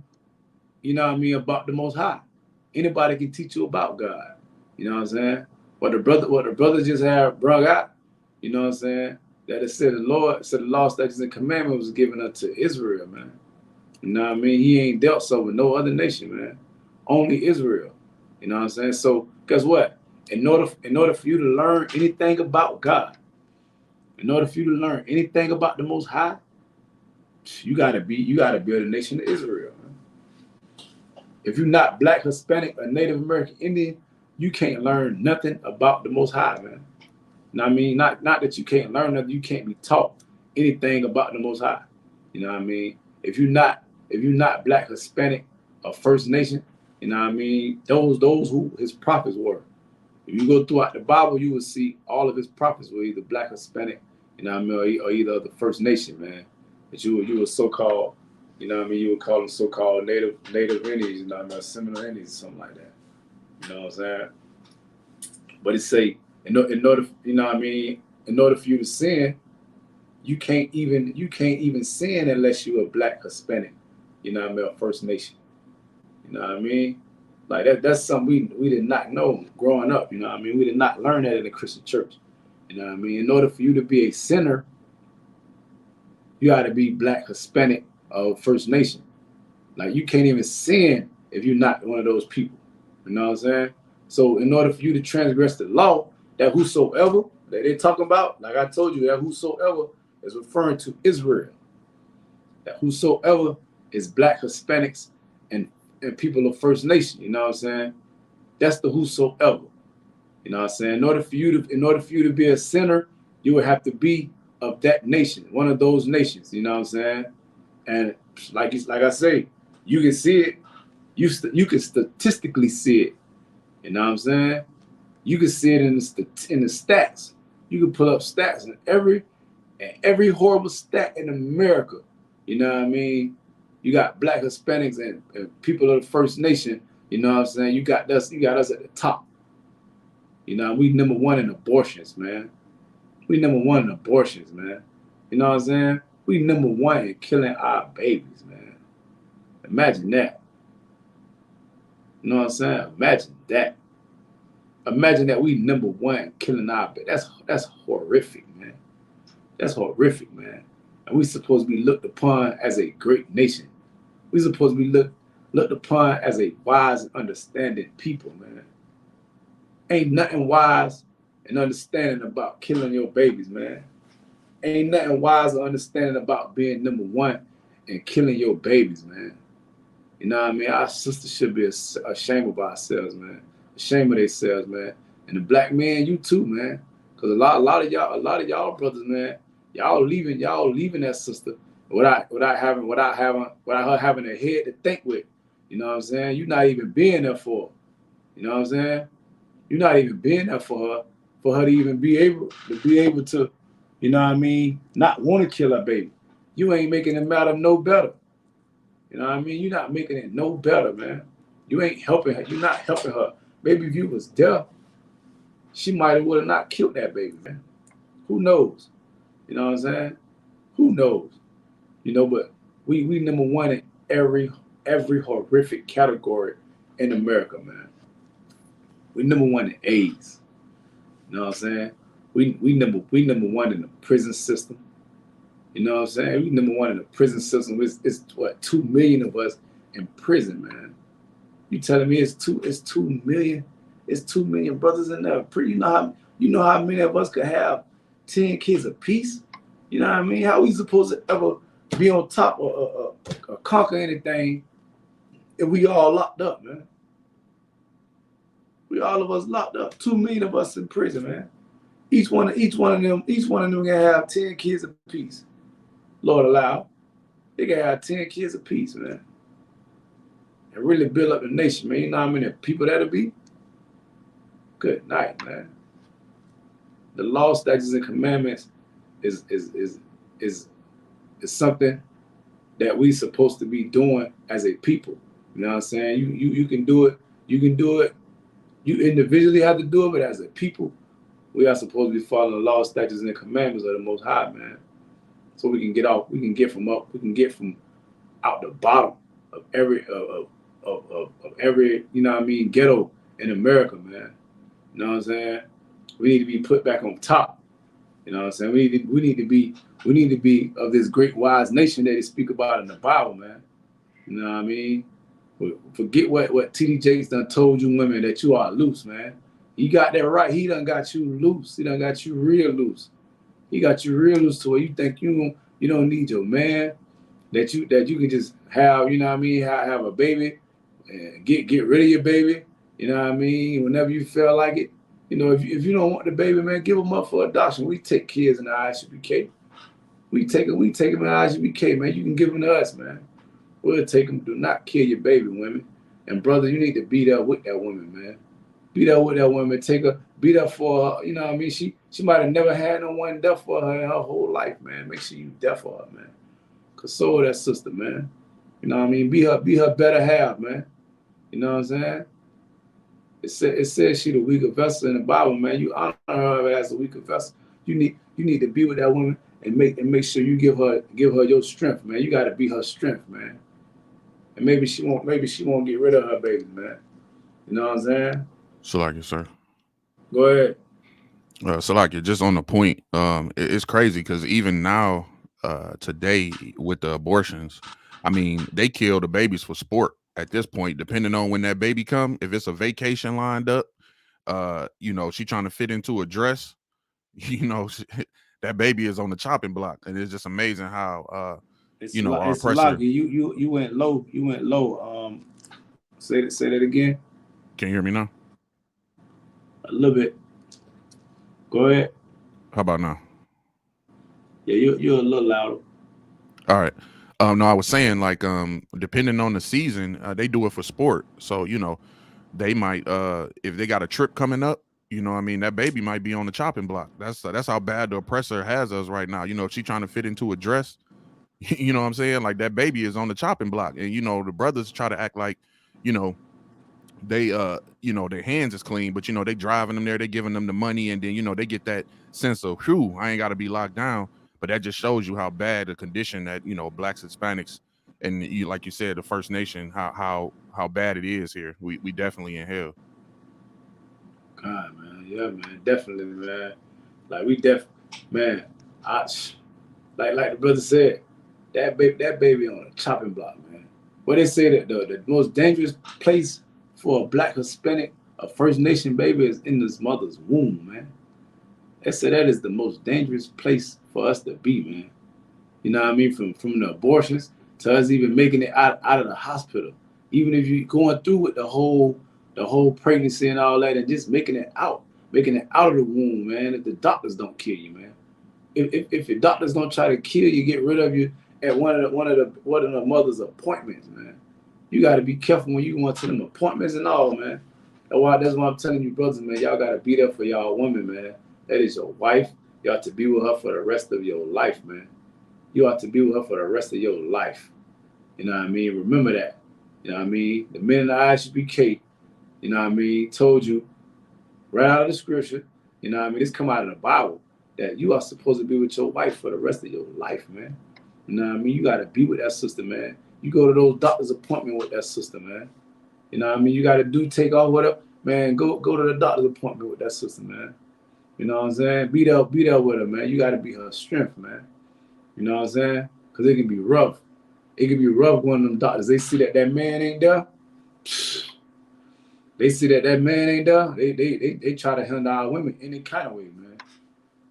You know what I mean, about the Most High. Anybody can teach you about God. You know what I'm saying? What the brother just had brought out, you know what I'm saying? That it said the law, statutes, and commandments was given unto Israel, man. You know what I mean? He ain't dealt so with no other nation, man. Only Israel. You know what I'm saying? So guess what? In order for you to learn anything about God, in order for you to learn anything about the Most High, you gotta build a nation of Israel. If you're not Black, Hispanic, or Native American Indian, you can't learn nothing about the Most High, man. You know what I mean? Not that you can't learn nothing, you can't be taught anything about the Most High. You know what I mean? If you're not Black, Hispanic, or First Nation, you know what I mean? Those who his prophets were. If you go throughout the Bible, you will see all of his prophets were either Black, Hispanic, you know what I mean, or either the First Nation, man. That you were so-called You know what I mean? You would call them so-called native Indians, you know what I mean? Seminole Indians, something like that. You know what I'm saying? But it say, in order, you know what I mean? In order for you to sin, you can't even sin unless you're a black Hispanic, you know what I mean, or First Nation. You know what I mean? Like that's something we did not know growing up, you know what I mean? We did not learn that in the Christian church. You know what I mean? In order for you to be a sinner, you gotta be black, Hispanic, or First Nation. Like you can't even sin if you're not one of those people. You know what I'm saying? So in order for you to transgress the law, that whosoever that they talking about, like I told you, that whosoever is referring to Israel. That whosoever is black, Hispanics, and people of First Nation. You know what I'm saying? That's the whosoever. You know what I'm saying? In order for you to be a sinner, you would have to be of that nation, one of those nations. You know what I'm saying? And like I say, you can see it. You can statistically see it. You know what I'm saying? You can see it in the stats. You can pull up stats and every horrible stat in America. You know what I mean? You got black Hispanics and people of the First Nation. You know what I'm saying? You got us at the top. You know, we number one in abortions, man. We number one in abortions, man. You know what I'm saying? We number one in killing our babies, man. Imagine that. You know what I'm saying? Imagine that. Imagine that we number one in killing our babies. That's horrific, man. That's horrific, man. And we supposed to be looked upon as a great nation. We supposed to be looked upon as a wise and understanding people, man. Ain't nothing wise and understanding about killing your babies, man. Ain't nothing wise or understanding about being number one and killing your babies, man. You know what I mean? Our sisters should be ashamed of ourselves, man. Ashamed of themselves, man. And the black man, you too, man. Cause a lot of y'all brothers, man, y'all leaving that sister without her having a head to think with. You know what I'm saying? You're not even being there for her. You know what I'm saying? You're not even being there for her to even be able to, you know what I mean, not want to kill her baby. You ain't making the matter no better. You know what I mean? You're not making it no better, man. You ain't helping her. You're not helping her. Maybe if you was there, she might have would have not killed that baby, man. Who knows? You know what I'm saying? Who knows? You know, but we number one in every horrific category in America, man. We number one in AIDS. You know what I'm saying? We number one in the prison system. You know what I'm saying? We number one in the prison system. It's what, 2 million of us in prison, man. You telling me it's 2 million? It's 2 million brothers in there. You know how many of us could have 10 kids apiece? You know what I mean? How we supposed to ever be on top or conquer anything if we all locked up, man? We all of us locked up. 2 million of us in prison, man. Each one of them can have 10 kids apiece. Lord allow. They can have 10 kids apiece, man. And really build up the nation, man. You know how many people that'll be? Good night, man. The law, statutes, and commandments is something that we supposed to be doing as a people. You know what I'm saying? You can do it. You can do it. You individually have to do it, but as a people, we are supposed to be following the law, statutes, and the commandments of the Most High, man. So we can get from out the bottom of every you know what I mean, ghetto in America, man. You know what I'm saying? We need to be put back on top. You know what I'm saying? We need to be of this great wise nation that they speak about in the Bible, man. You know what I mean? Forget what T.D. Jakes done told you women, that you are loose, man. You got that right. He done got you loose. He done got you real loose. He got you real loose to where you think you don't need your man, that you can just have, you know what I mean, have a baby and get rid of your baby. You know what I mean? Whenever you feel like it. You know, if you don't want the baby, man, give them up for adoption. We take kids in the I.S.U.P.K. We take them in the I.S.U.P.K, man. You can give them to us, man. We'll take them. Do not kill your baby, women. And brother, you need to be there with that woman, man. Be there with that woman. Take her. Be there for her. You know what I mean? She might have never had no one there for her in her whole life, man. Make sure you there for her, man. Console that sister, man. You know what I mean? Be her better half, man. You know what I'm saying? It says she the weaker vessel in the Bible, man. You honor her as a weaker vessel. You need to be with that woman and make sure you give her your strength, man. You got to be her strength, man. And maybe she won't get rid of her baby, man. You know what I'm saying? Salakia, sir. Go ahead. Salakia, just on the point, it's crazy because even now, today with the abortions, I mean, they kill the babies for sport at this point, depending on when that baby come. If it's a vacation lined up, you know, she trying to fit into a dress, you know, that baby is on the chopping block. And it's just amazing how, you know, our It's a lot. oppressor. You went low. You went low. Say that again. Can you hear me now? A little bit. Go ahead. How about now? Yeah, you're a little louder. All right. No, I was saying like, depending on the season, they do it for sport. So, you know, they might, if they got a trip coming up, you know what I mean, that baby might be on the chopping block. That's how bad the oppressor has us right now. You know, if she trying to fit into a dress, you know what I'm saying? Like that baby is on the chopping block. And, you know, the brothers try to act like, you know, they you know, their hands is clean, but you know, they driving them there, they giving them the money, and then you know, they get that sense of whew, I ain't gotta be locked down. But that just shows you how bad the condition that, you know, blacks, Hispanics, and you, like you said, the First Nation, how bad it is here. We definitely in hell. God, man. Yeah, man. Definitely, man. Like man. I like the brother said, that baby on a chopping block, man. What they say that the most dangerous place for a black Hispanic, a First Nation baby is in this mother's womb, man. They say that is the most dangerous place for us to be, man. You know what I mean? From the abortions to us even making it out of the hospital. Even if you're going through with the whole pregnancy and all that, and just making it out of the womb, man. If the doctors don't kill you, man. If your doctors don't try to kill you, get rid of you at one of the mother's appointments, man. You got to be careful when you go to them appointments and all, man. That's why I'm telling you, brothers, man. Y'all got to be there for y'all women, man. That is your wife. You ought to be with her for the rest of your life, man. You ought to be with her for the rest of your life. You know what I mean? Remember that. You know what I mean? The men in the I.S.U.P.K, you know what I mean, told you right out of the scripture, you know what I mean? This come out of the Bible that you are supposed to be with your wife for the rest of your life, man. You know what I mean? You got to be with that sister, man. You go to those doctor's appointment with that sister, man. You know what I mean? You got to take off whatever, man. Go to the doctor's appointment with that sister, man. You know what I'm saying? Be there with her, man. You got to be her strength, man. You know what I'm saying? Because it can be rough. It can be rough going to them doctors. They see that man ain't there. They see that man ain't there. They try to handle our women any kind of way, man.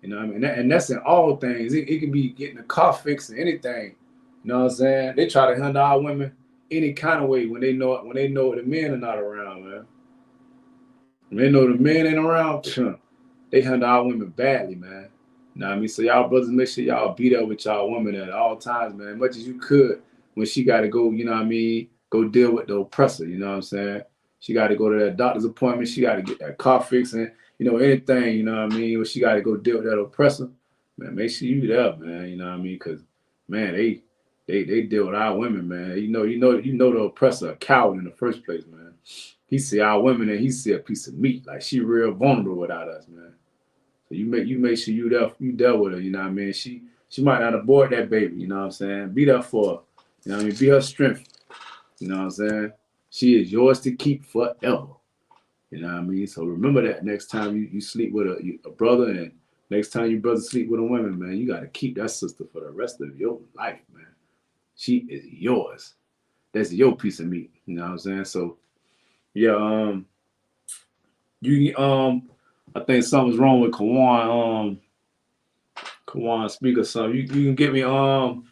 You know what I mean? And that's in all things. It can be getting a car fixed and anything. You know what I'm saying? They try to handle our women any kind of way when they know the men are not around, man. When they know the men ain't around, they handle our women badly, man. You know what I mean? So y'all brothers, make sure y'all be there with y'all woman at all times, man. As much as you could when she got to go, you know what I mean, go deal with the oppressor, you know what I'm saying? She got to go to that doctor's appointment. She got to get that car fixed and, you know, anything, you know what I mean? When she got to go deal with that oppressor, man, make sure you there, man, you know what I mean? Because, man, they deal with our women, man. You know the oppressor a coward in the first place, man. He see our women and he see a piece of meat. Like she real vulnerable without us, man. So you make sure you there with her, you know what I mean? She might not abort that baby, you know what I'm saying? Be there for her. You know what I mean? Be her strength. You know what I'm saying? She is yours to keep forever. You know what I mean? So remember that next time you sleep with a brother, and next time your brother sleep with a woman, man, you gotta keep that sister for the rest of your life, man. She is yours. That's your piece of meat. You know what I'm saying? So yeah, you I think something's wrong with Kawan speaker. So you can get me 1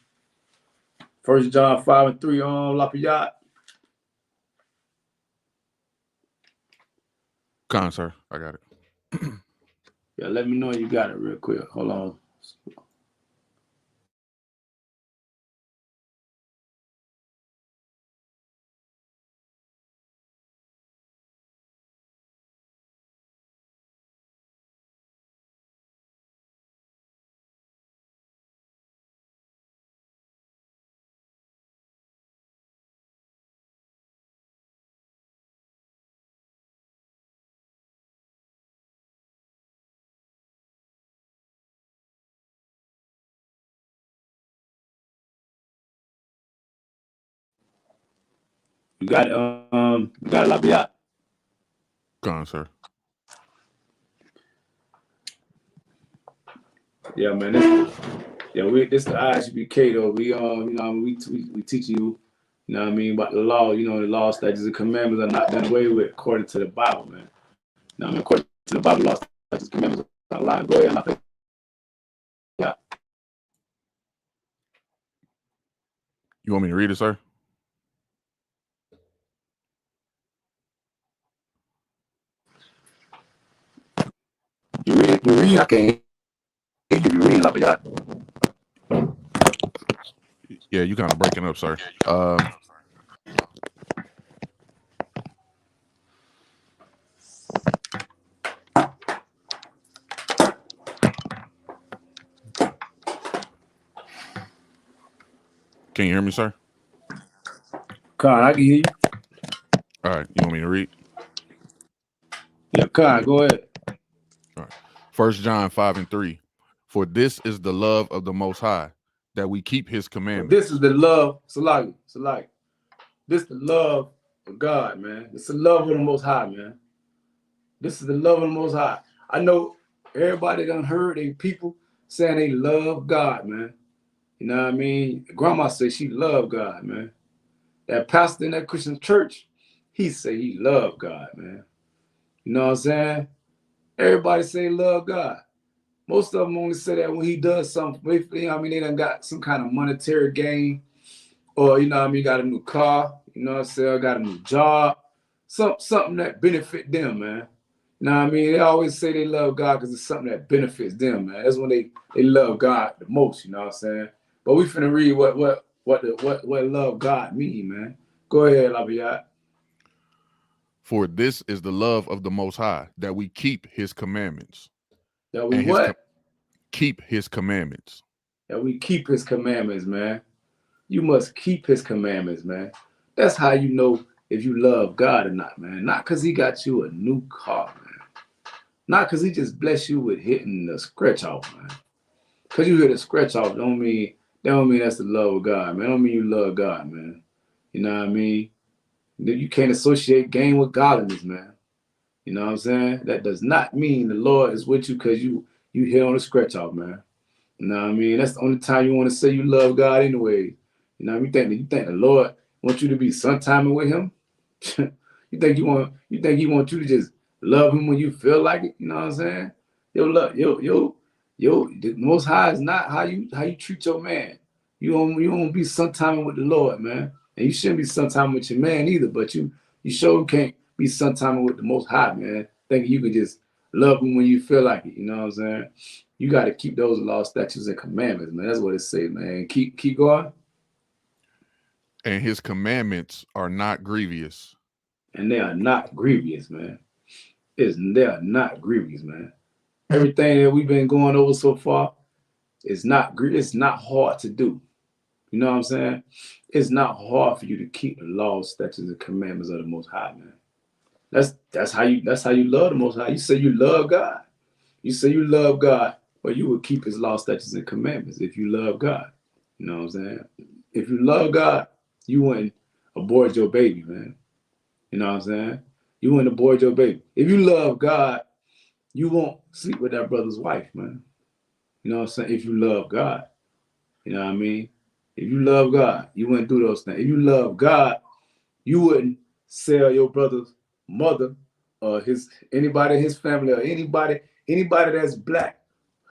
John 5:3 Lafayette. Con, sir. I got it. Yeah, let me know you got it real quick. Hold on. You got a lot of Go on, sir. Yeah, man. This the I.S.U.P.K though. We we teach you, you know what I mean, about the law. You know, the law, statutes, and commandments are not done away with according to the Bible, man. You know what I mean, according to the Bible, law, statutes, commandments are not lying. Go ahead, yeah. You want me to read it, sir? You read. I can't hear you read, like that. Yeah, you kind of breaking up, sir. Can you hear me, sir? Con, I can hear you. All right. You want me to read? Yeah, Con, go ahead. All right. 1 John 5:3. For this is the love of the Most High, that we keep His commandments. This is the love, Salaki. This is the love of God, man. This is the love of the Most High, man. This is the love of the Most High. I know everybody done heard they people saying they love God, man. You know what I mean? Grandma said she loved God, man. That pastor in that Christian church, he say he loved God, man. You know what I'm saying? Everybody say love God. Most of them only say that when he does something. You know what I mean? They done got some kind of monetary gain, or you know what I mean, got a new car, you know what I'm saying, got a new job, something that benefit them, man. You know what I mean? They always say they love God because it's something that benefits them, man. That's when they love God the most, you know what I'm saying? But we finna read what love God mean, man. Go ahead, Labiat. For this is the love of the Most High, that we keep His commandments. That we what? Keep His commandments. That we keep His commandments, man. You must keep His commandments, man. That's how you know if you love God or not, man. Not because He got you a new car, man. Not because He just bless you with hitting the scratch off, man. Because you hit a scratch off don't mean that's the love of God, man. Don't mean you love God, man. You know what I mean? You can't associate gain with godliness, man. You know what I'm saying? That does not mean the Lord is with you because you hit on a scratch off, man. You know what I mean? That's the only time you want to say you love God anyway. You know what I mean? You think the Lord wants you to be sometiming with Him? you think He wants you to just love Him when you feel like it? You know what I'm saying? The Most High is not how you treat your man. You don't be sometiming with the Lord, man. And you shouldn't be sometiming with your man either. But you sure can't be sometiming with the Most High, man. Thinking you can just love Him when you feel like it. You know what I'm saying? You got to keep those laws, statutes, and commandments, man. That's what it says, man. Keep going. And His commandments are not grievous. And they are not grievous, man. They are not grievous, man. Everything that we've been going over so far is not hard to do. You know what I'm saying? It's not hard for you to keep the laws, statutes, and commandments of the Most High, man. That's how you love the Most High. You say you love God. You say you love God, but you will keep His laws, statutes, and commandments if you love God. You know what I'm saying? If you love God, you wouldn't abort your baby, man. You know what I'm saying? You wouldn't abort your baby. If you love God, you won't sleep with that brother's wife, man. You know what I'm saying? If you love God, you know what I mean? If you love God, you wouldn't do those things. If you love God, you wouldn't sell your brother's mother or anybody in his family or anybody that's black,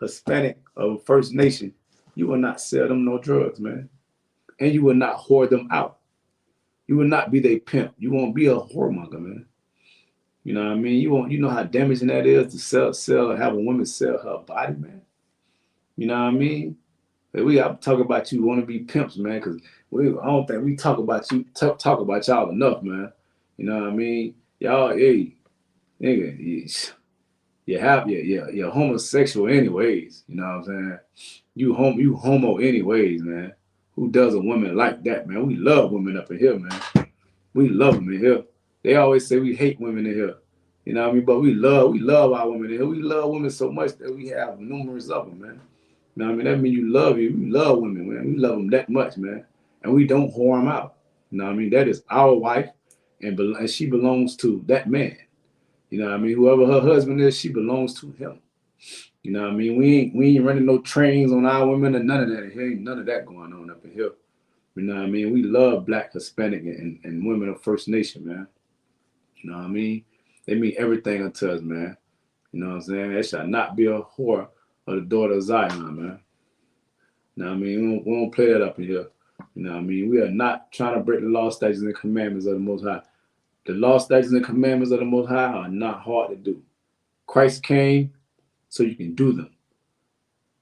Hispanic, or First Nation. You will not sell them no drugs, man. And you will not whore them out. You will not be their pimp. You won't be a whoremonger, man. You know what I mean? You know how damaging that is to sell or have a woman sell her body, man. You know what I mean? We got to talk about you want to be pimps, man, because I don't think we talk about y'all enough, man. You know what I mean? Y'all, hey, nigga, you're homosexual anyways. You know what I'm saying? You homo anyways, man. Who does a woman like that, man? We love women up in here, man. We love them in here. They always say we hate women in here. You know what I mean? But we love our women in here. We love women so much that we have numerous of them, man. You know what I mean? That means you love women, man. We love them that much, man. And we don't whore them out. You know what I mean? That is our wife. and she belongs to that man. You know what I mean? Whoever her husband is, she belongs to him. You know what I mean? We ain't running no trains on our women or none of that. There ain't none of that going on up in here. You know what I mean? We love Black, Hispanic, and women of First Nation, man. You know what I mean? They mean everything unto us, man. You know what I'm saying? It shall not be a whore of the daughter of Zion, man. You know what I mean? We don't play that up in here. You know what I mean? We are not trying to break the law, statutes, and commandments of the Most High. The law, statutes, and commandments of the Most High are not hard to do. Christ came so you can do them.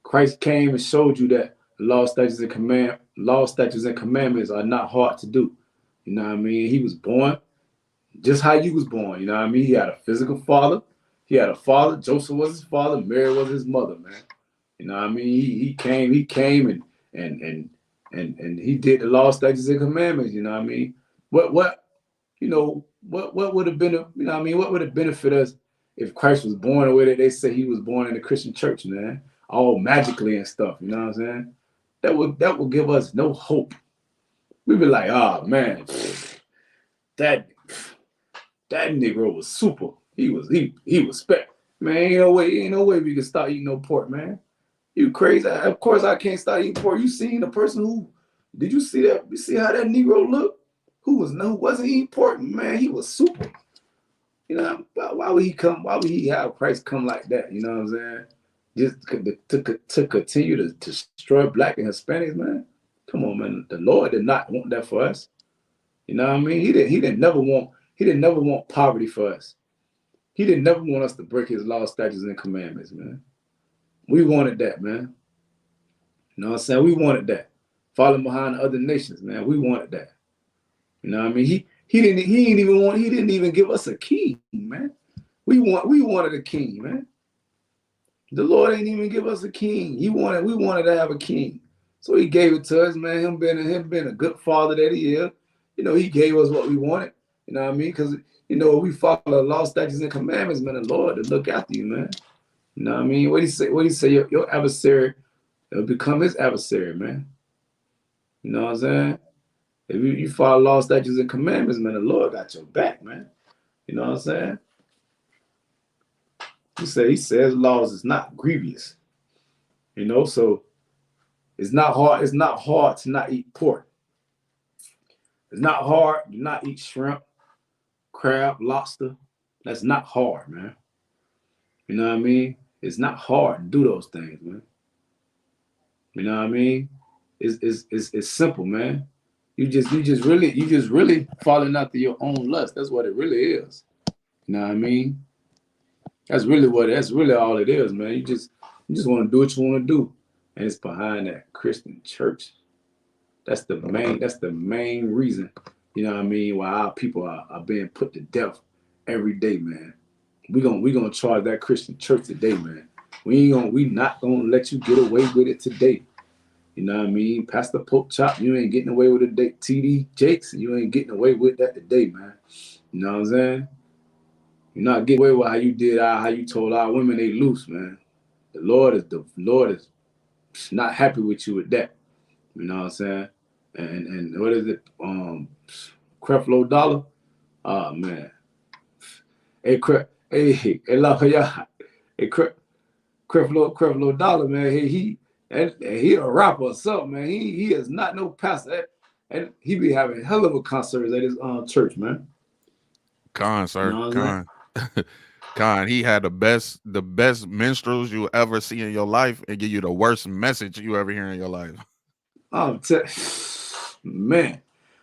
Christ came and showed you that the law, statutes, and commandments are not hard to do. You know what I mean? He was born just how you was born. You know what I mean? He had a physical father. He had a father. Joseph was his father. Mary was his mother, man. You know what I mean? He came and he did the law, statutes, and commandments. You know what I mean? What would have been, you know what I mean? What would have benefited us if Christ was born the way that they say he was born in the Christian church, man? All magically and stuff, you know what I'm saying? That would give us no hope. We'd be like, oh man, that Negro was super. He was spec. Man, ain't no way we can start eating no pork, man. You crazy? Of course I can't start eating pork. You seen the person who? Did you see that? You see how that Negro looked? Who wasn't eating pork? Man, he was super. You know, why would he come? Why would he have Christ come like that? You know what I'm saying? Just to continue to destroy Black and Hispanics, man. Come on, man. The Lord did not want that for us. You know what I mean? He didn't never want poverty for us. He didn't never want us to break his law, statutes, and commandments, man. We wanted that, man. You know what I'm saying? We wanted that. Following behind the other nations, man. We wanted that. You know what I mean? He didn't even give us a king, man. We wanted a king, man. The Lord ain't even give us a king. We wanted to have a king. So he gave it to us, man. Him being a good father that he is. You know, he gave us what we wanted. You know what I mean? Because, you know, we follow the law, statutes, and commandments, man. The Lord to look after you, man. You know what I mean? What he say? Your adversary will become his adversary, man. You know what I'm saying? If you follow law, statutes, and commandments, man, the Lord got your back, man. You know what I'm saying? He says laws is not grievous. You know, so it's not hard to not eat pork. It's not hard to not eat shrimp, crab, lobster. That's not hard, man. You know what I mean? It's not hard to do those things, man. You know what I mean? It's simple, man. You just really falling after your own lust. That's what it really is. You know what I mean? That's really all it is, man. You just want to do what you want to do. And it's behind that Christian church. That's the main reason, you know what I mean, why our people are being put to death every day, man. We gonna charge that Christian church today, man. We not gonna let you get away with it today. You know what I mean? Pastor Pope Chop, you ain't getting away with it today. TD Jakes, you ain't getting away with that today, man. You know what I'm saying? You're not getting away with how you told our women they loose, man. The Lord is not happy with you with that. You know what I'm saying? And what is it? Creflo Dollar? Oh man. Hey, Creflo Dollar, man. He a rapper or something, man. He is not no pastor. And he be having hell of a concerts at his church, man. Con, sir. You know what I'm Con. Con, he had the best minstrels you ever see in your life and give you the worst message you ever hear in your life. Man,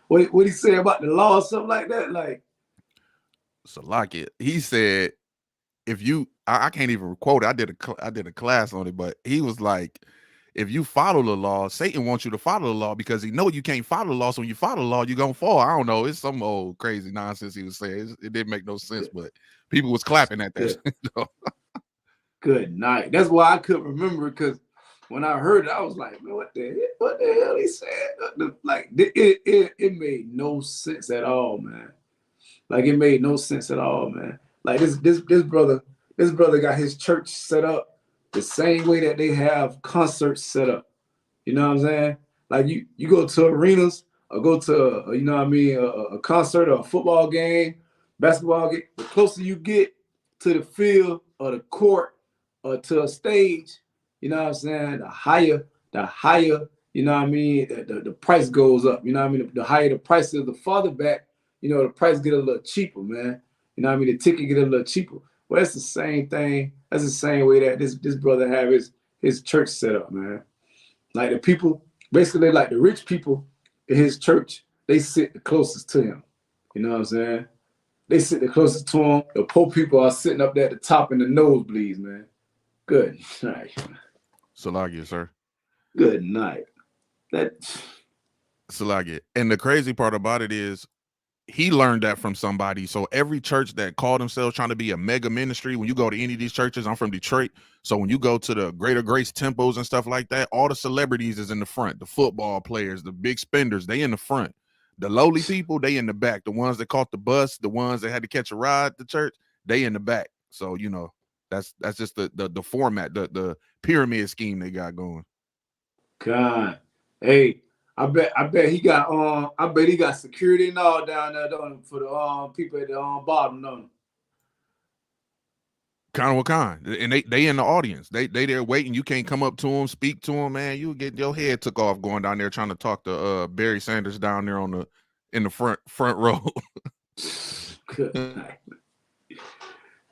what he say about the law or something like that? Like, Salaki, he said, if you, I can't even quote it. I did a class on it, but he was like, if you follow the law, Satan wants you to follow the law because he know you can't follow the law. So when you follow the law, you're gonna fall. I don't know. It's some old crazy nonsense he was saying. It didn't make no sense, but people was clapping at that. Good night. That's why I couldn't remember, because when I heard it, I was like, man, what the hell he said? Like, it made no sense at all, man. Like, it made no sense at all, man. Like, this brother got his church set up the same way that they have concerts set up. You know what I'm saying? Like, you go to arenas or go to you know what I mean, a concert or a football game, basketball game, the closer you get to the field or the court or to a stage, you know what I'm saying, the higher, you know what I mean, the price goes up. You know what I mean? The higher the price is, the farther back, you know, the price get a little cheaper, man. You know what I mean? The ticket get a little cheaper. Well, that's the same thing. That's the same way that this brother have his church set up, man. Like the people, basically like the rich people in his church, they sit the closest to him. You know what I'm saying? They sit the closest to him. The poor people are sitting up there at the top in the nosebleeds, man. Good night. Salagia, sir. Good night. Salagia. And the crazy part about it is he learned that from somebody. So every church that called themselves trying to be a mega ministry, when you go to any of these churches, I'm from Detroit. So when you go to the Greater Grace temples and stuff like that, all the celebrities is in the front. The football players, the big spenders, they in the front. The lowly people, they in the back. The ones that caught the bus, the ones that had to catch a ride to church, they in the back. So, you know, that's just the format, the pyramid scheme they got going. God. Hey, I bet he got security and all down there for the people at the bottom, don't he? Kind, and they in the audience. They there waiting. You can't come up to them, speak to them, man. You get your head took off going down there trying to talk to Barry Sanders down there in the front row. Good night.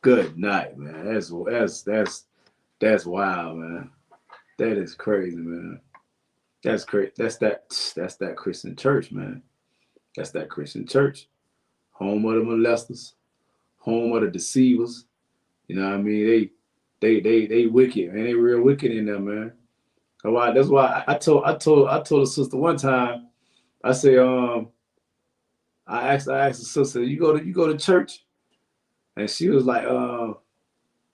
Good night, man. That's wild, man. That is crazy, man. That's crazy. That's that Christian church, man. That's that Christian church. Home of the molesters, home of the deceivers. You know what I mean? They wicked, man. They real wicked in there, man. That's why I told a sister one time. I say, I asked the sister, you go to church, and she was like,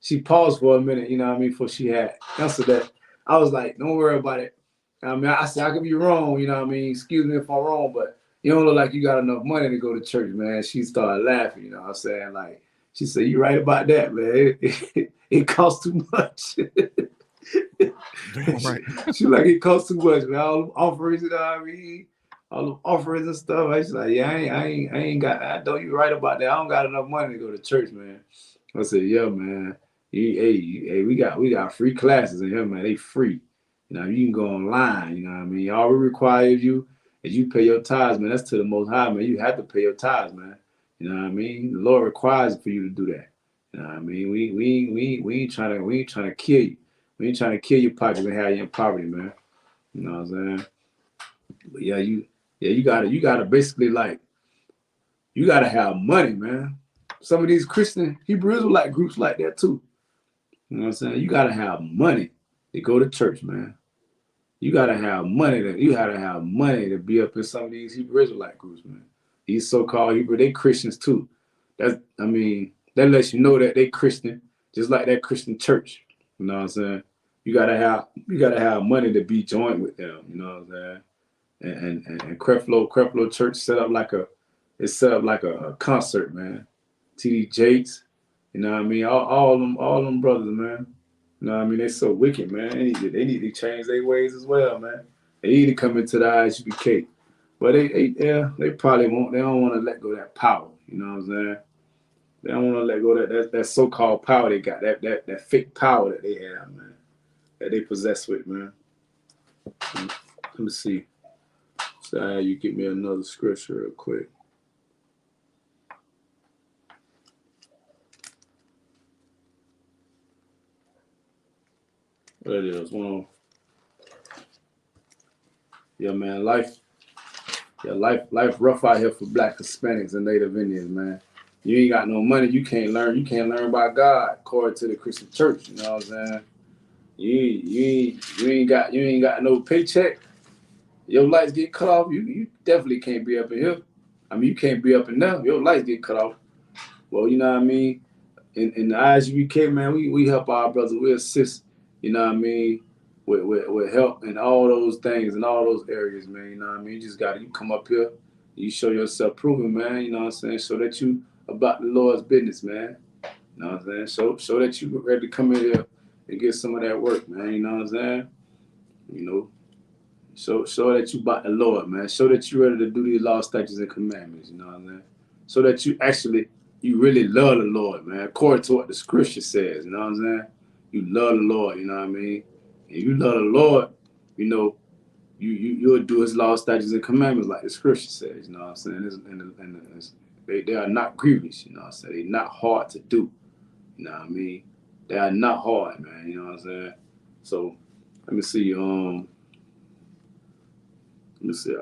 she paused for a minute, you know what I mean, before she had answered that. I was like, don't worry about it. I mean, I said I could be wrong, you know what I mean. Excuse me if I'm wrong, but you don't look like you got enough money to go to church, man. She started laughing, you know what I'm saying, like. She said, "You right about that, man. It costs too much." Damn right. She like, it costs too much, man. All the offerings, you know what I mean? All the offerings and stuff. I was like, yeah, I ain't got. I know you right about that. I don't got enough money to go to church, man. I said, yeah, man. Hey, we got free classes in here, man. They free. You know, you can go online. You know what I mean? All we require of you is you pay your tithes, man. That's to the Most High, man. You have to pay your tithes, man. You know what I mean? The Lord requires for you to do that. You know what I mean? We ain't trying to kill you. We ain't trying to kill your pockets and have you in poverty, man. You know what I'm saying? But yeah, you gotta basically, like, you gotta have money, man. Some of these Christian Hebrew Israelite groups like that too. You know what I'm saying? You gotta have money to go to church, man. You gotta have money to be up in some of these Hebrew Israelite groups, man. These so-called Hebrew, they Christians too. That lets you know that they Christian, just like that Christian church. You know what I'm saying? You gotta have money to be joined with them. You know what I'm saying? And Creflo Church set up like a concert, man. TD Jakes, you know what I mean? All them brothers, man. You know what I mean? They so wicked, man. They need to change their ways as well, man. They need to come into the I.S.U.P.K. But they probably won't. They don't want to let go of that power. You know what I'm saying? They don't want to let go of that so-called power they got, that fake power that they have, man, that they possess with, man. Let me see. So you give me another scripture real quick. What it is? Yeah, man. Life rough out here for Black Hispanics and Native Indians, man. You ain't got no money, you can't learn. You can't learn by God, according to the Christian church. You know what I'm saying? You ain't got no paycheck. Your lights get cut off. You definitely can't be up in here. I mean, you can't be up in there. Your lights get cut off. Well, you know what I mean? In the I.S.U.P.K, man, we help our brothers. We assist. You know what I mean? With help in all those things and all those areas, man. You know what I mean? You come up here, you show yourself proven, man. You know what I'm saying? Show that you about the Lord's business, man. You know what I'm saying? Show that you ready to come in here and get some of that work, man. You know what I'm saying? You know, Show that you about the Lord, man. Show that you ready to do these law, statutes, and commandments. You know what I'm saying? So that you really love the Lord, man. According to what the scripture says. You know what I'm saying? You love the Lord. You know what I mean? And you love the Lord, you know, you'll do His law, statutes, and commandments like the scripture says. You know what I'm saying? They are not grievous. You know what I'm saying? They're not hard to do. You know what I mean? They are not hard, man. You know what I'm saying? So let me see. Let me see.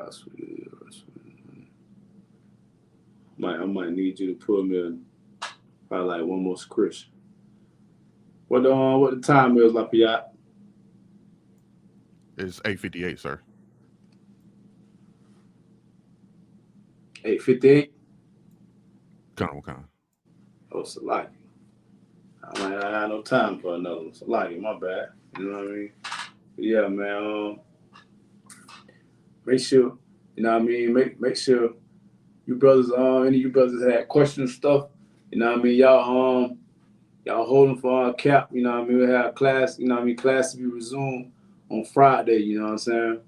I might need you to pull me in probably like one more scripture. What the time is, Lafayette? It's 8:58, sir. 8:58. Con. Oh, Salaki. I might not have no time for another one. Salaki, my bad. You know what I mean? But yeah, man. Make sure, you know what I mean. Make sure you brothers, any of you brothers had questions and stuff. You know what I mean. Y'all holding for our cap. You know what I mean. We have class. You know what I mean. Class to be resumed on Friday. You know what I'm saying.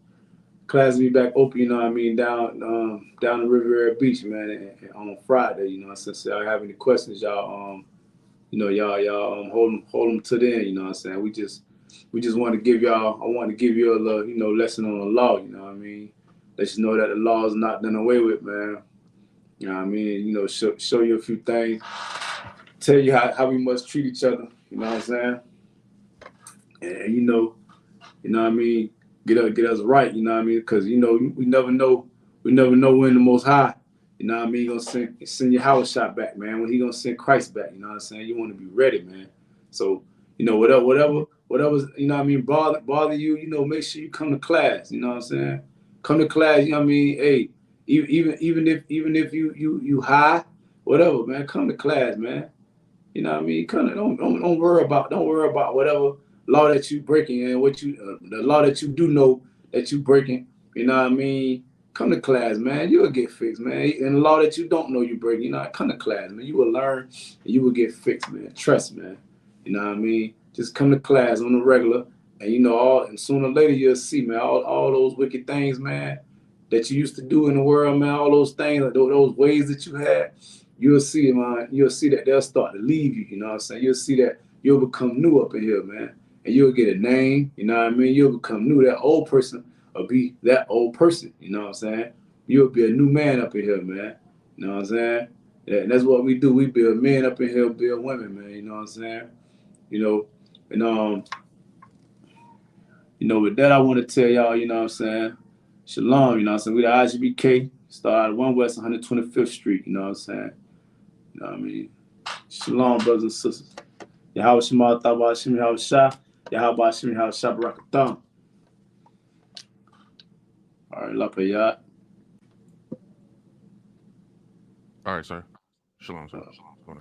Class will be back open. You know what I mean. Down the Riviera Beach, man, and on Friday. You know what I'm saying. So y'all have any questions, y'all you know, y'all hold them to the end. You know what I'm saying. We just want to give y'all. I want to give you a little, you know, lesson on the law. You know what I mean. Let you know that the law is not done away with, man. You know what I mean. You know, show you a few things. Tell you how we must treat each other. You know what I'm saying. And you know what I mean. Get us right. You know what I mean. Because you know we never know when the Most High. You know what I mean? He gonna send your YAHANNA back, man. When He gonna send Christ back, you know what I'm saying? You want to be ready, man. So, you know, whatever, you know what I mean, bother you, you know, make sure you come to class, you know what I'm saying? Come to class, you know what I mean? Hey, even if you high, whatever, man, come to class, man. You know what I mean? Don't worry about whatever law that you breaking and what you the law that you do know that you breaking. You know what I mean? Come to class, man. You will get fixed, man. And the law that you don't know you breaking, you know, come to class, man. You will learn and you will get fixed, man. Trust, man. You know what I mean? Just come to class on the regular, and you know and sooner or later you'll see, man, all those wicked things, man, that you used to do in the world, man. All those things, those ways that you had. You'll see, man, you'll see that they'll start to leave you, you know what I'm saying? You'll see that you'll become new up in here, man. And you'll get a name, you know what I mean? You'll become new. That old person will be that old person, you know what I'm saying? You'll be a new man up in here, man. You know what I'm saying? Yeah, and that's what we do. We build men up in here, build women, man, you know what I'm saying? You know, and you know, with that I want to tell y'all, you know what I'm saying? Shalom, you know what I'm saying? We the I.S.U.P.K, start at 1 West 125th Street, you know what I'm saying? You know what I mean? Shalom, brothers and sisters. Yahweh Shema, Thabah Shemi Yahweh Shah. Yahweh Shemi Yahweh Shah Barakatham. All right, Lapayat. All right, sir. Shalom, sir. Shalom.